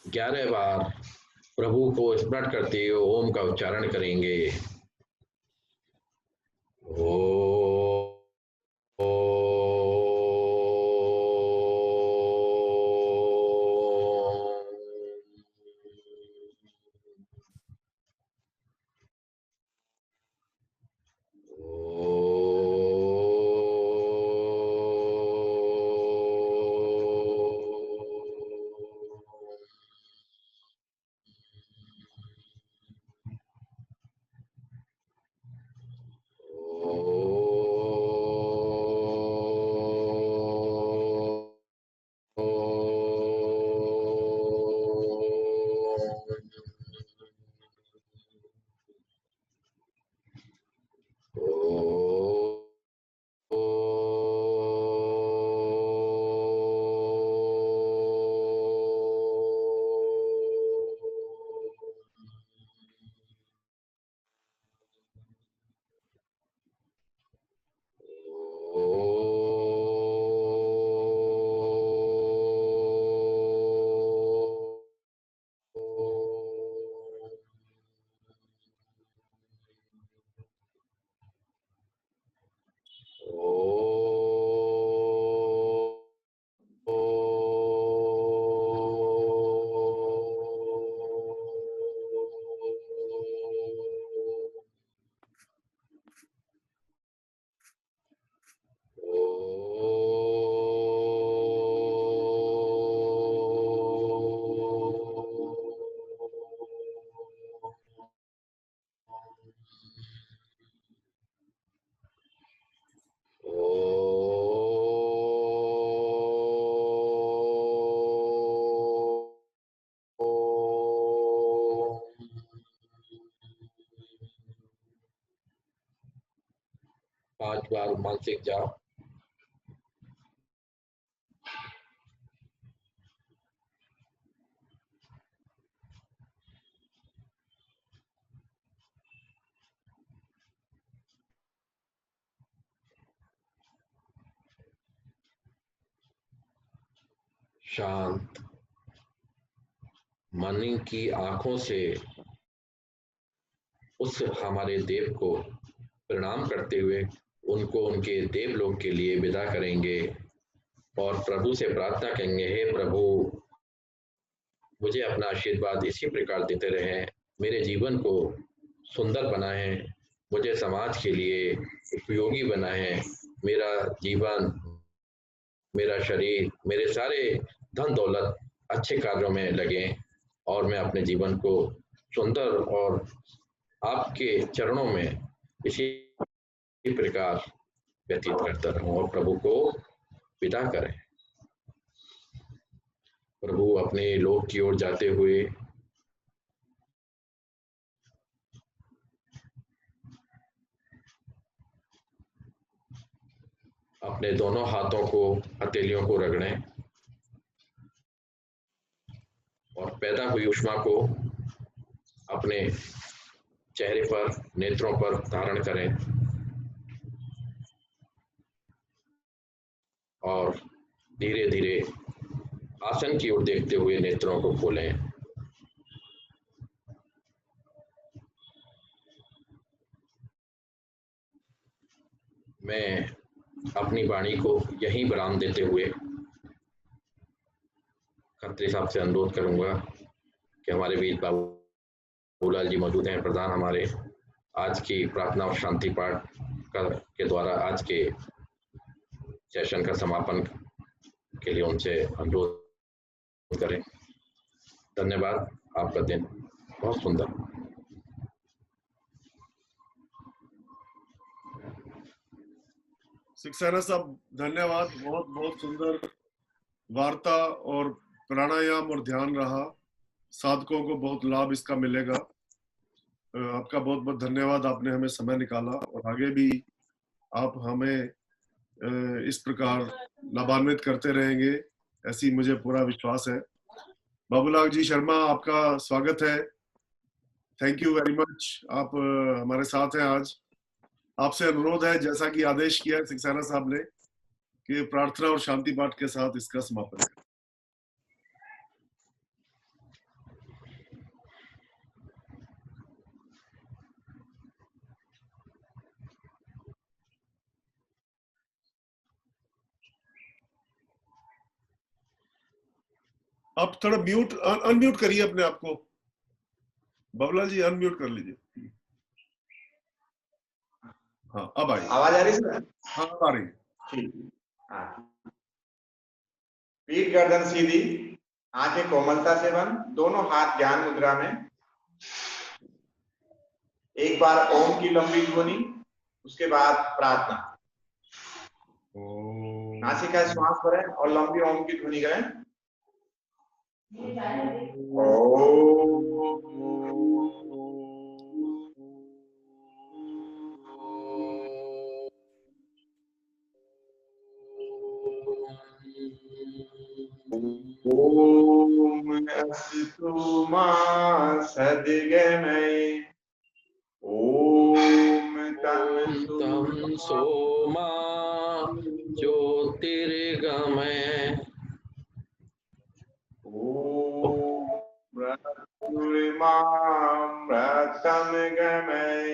11 बार प्रभु को स्मरण करते हुए ओम का उच्चारण करेंगे। पांच बार मानसिक जाप। शांत मन की आंखों से उस हमारे देव को प्रणाम करते हुए उनको उनके देवलोक के लिए विदा करेंगे और प्रभु से प्रार्थना करेंगे, हे प्रभु, मुझे अपना आशीर्वाद इसी प्रकार देते रहें, मेरे जीवन को सुंदर बनाएं, मुझे समाज के लिए उपयोगी बनाएं, मेरा जीवन, मेरा शरीर, मेरे सारे धन दौलत अच्छे कार्यों में लगें और मैं अपने जीवन को सुंदर और आपके चरणों में इसी प्रकार व्यतीत करता रहूं और प्रभु को विदा करें। प्रभु अपने लोक की ओर जाते हुए अपने दोनों हाथों को हथेलियों को रगड़ें और पैदा हुई ऊष्मा को अपने चेहरे पर, नेत्रों पर धारण करें और धीरे धीरे आसन की ओर देखते हुए नेत्रों को खोलें। मैं अपनी वाणी को यहीं विराम देते हुए खत्री साहब से अनुरोध करूंगा कि हमारे बीच बाबूलाल जी मौजूद हैं, प्रधान हमारे, आज की प्रार्थना और शांति पाठ के द्वारा आज के सेशन का समापन के लिए उनसे अनुरोध करें। धन्यवाद, आपका दिन बहुत सुंदर। सक्सेना साहब धन्यवाद, बहुत बहुत सुंदर वार्ता और प्राणायाम और ध्यान रहा, साधकों को बहुत लाभ इसका मिलेगा। आपका बहुत बहुत धन्यवाद, आपने हमें समय निकाला और आगे भी आप हमें इस प्रकार लाभान्वित करते रहेंगे, ऐसी मुझे पूरा विश्वास है। बाबूलाल जी शर्मा, आपका स्वागत है। थैंक यू वेरी मच, आप हमारे साथ हैं आज। आपसे अनुरोध है, जैसा कि आदेश किया सक्सेना साहब ने, कि प्रार्थना और शांति पाठ के साथ इसका समापन करें। आप थोड़ा म्यूट अनम्यूट करिए अपने आप को, बाबूलाल जी अनम्यूट कर लीजिए। हाँ अब आई, आवाज आ रही है? हाँ अब आ रही है। ठीक। हाँ, पीठ गर्दन सीधी, आंखें कोमलता से बंद, दोनों हाथ ज्ञान मुद्रा में। एक बार ओम की लंबी ध्वनि, उसके बाद प्रार्थना। नासिका श्वास भरें और लंबी ओम की ध्वनि करें। ओम अस्तु मा सद्गमय, ओम तं सोमा ज्योतिर्गमय, ओम मृत्युर्मामृतं गमय,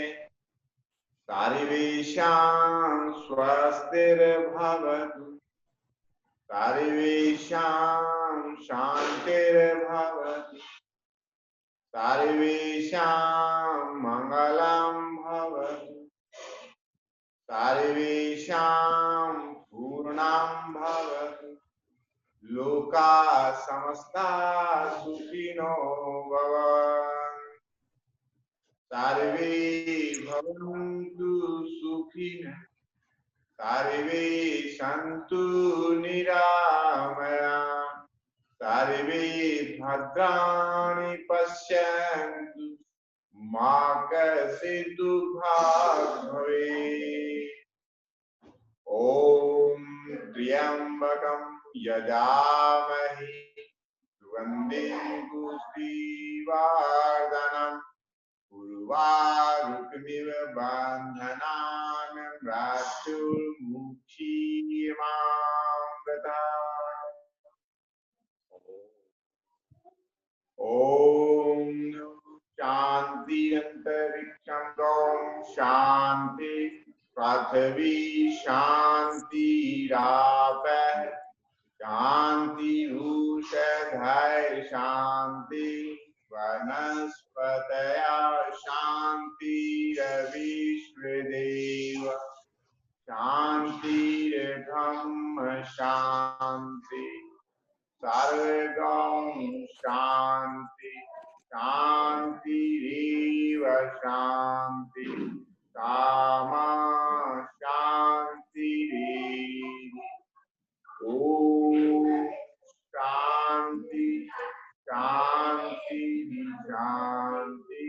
सर्वेषां स्वस्तिर्भवतु, सर्वेषां शान्तिर्भवतु, सर्वेषां मङ्गलं भवतु, सर्वेषां पूर्णं भवतु, लोकाः समस्ताः सुखिनो भवन्तु, सर्वे भवन्तु सुखिनः, सर्वे सन्तु निरामयाः, सर्वे भद्राणि पश्यन्तु, मा कश्चित् दुःखभाग् भवेत्। ॐ त्र्यम्बकं यजामहे सुगन्धिं पुष्टिवर्धनम्, उर्वारुकमिव बन्धनान् मृत्युर्मुक्षीयमामृतात्। ॐ शान्ति अन्तरिक्षं ॐ शान्ति पृथ्वी शान्तिरापः शांति भूषधैर्य शांति वनस्पतया शान्तिरविश्वदेव शान्तिर्ब्रह्म शान्ति सर्वगं शान्ति शान्तिरेव शान्ति कामा शान्तिरेव ओम शांति शांति शांति।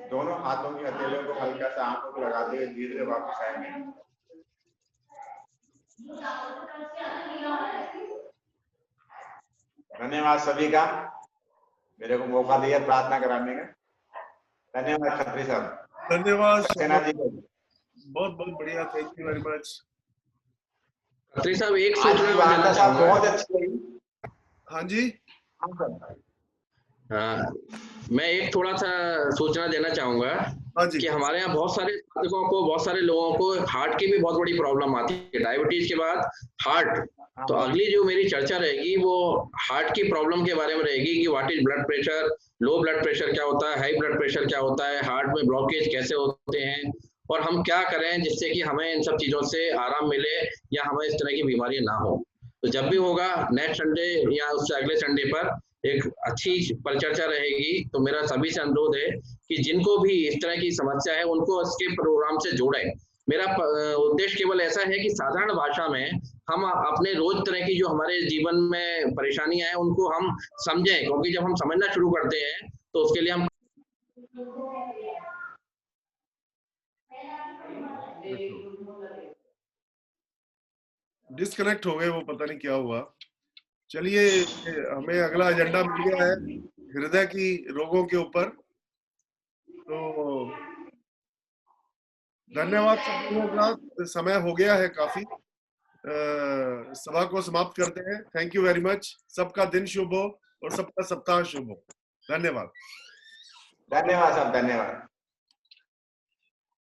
दोनों हाथों की हथेलियों को हल्का सा आंखों को लगाते हुए धीरे धीरे वापस आएंगे। धन्यवाद सभी का, मेरे को मौका दिया प्रार्थना कराने का। धन्यवाद खत्री साहब। धन्यवाद सेना जी को बहुत बहुत बढ़िया, thank you very much. Khatri साहब एक आज सूचना की मैं वार्ता देना साहब चाहूंगा। बहुत अच्छी लगी। हाँ जी, हाँ, मैं एक थोड़ा सा सूचना देना चाहूंगा हाँ जी, कि हमारे यहाँ बहुत सारे साधकों को, बहुत सारे लोगों को हार्ट की भी बहुत बड़ी प्रॉब्लम आती है, डायबिटीज के बाद हार्ट। तो अगली जो मेरी चर्चा रहेगी वो हार्ट की प्रॉब्लम के बारे में रहेगी कि what is blood pressure, low blood pressure क्या होता है, हाई ब्लड प्रेशर क्या होता है, हार्ट में ब्लॉकेज कैसे होते हैं और हम क्या करें जिससे कि हमें इन सब चीजों से आराम मिले या हमें इस तरह की बीमारी ना हो। तो जब भी होगा नेक्स्ट संडे या उससे अगले संडे पर एक अच्छी परिचर्चा रहेगी। तो मेरा सभी से अनुरोध है कि जिनको भी इस तरह की समस्या है उनको इसके प्रोग्राम से जोड़ें। मेरा उद्देश्य केवल ऐसा है कि साधारण भाषा में हम अपने रोज तरह की जो हमारे जीवन में परेशानियां हैं उनको हम समझें, क्योंकि जब हम समझना शुरू करते हैं तो उसके लिए हम डिस्कनेक्ट हो गए, वो पता नहीं क्या हुआ। चलिए, हमें अगला एजेंडा मिल गया है हृदय की रोगों के ऊपर। तो धन्यवाद सब लोगों का, समय हो गया है काफी, सभा को समाप्त करते हैं। Thank you very much. सबका दिन शुभ हो और सबका सप्ताह शुभ हो। धन्यवाद। धन्यवाद साहब, धन्यवाद।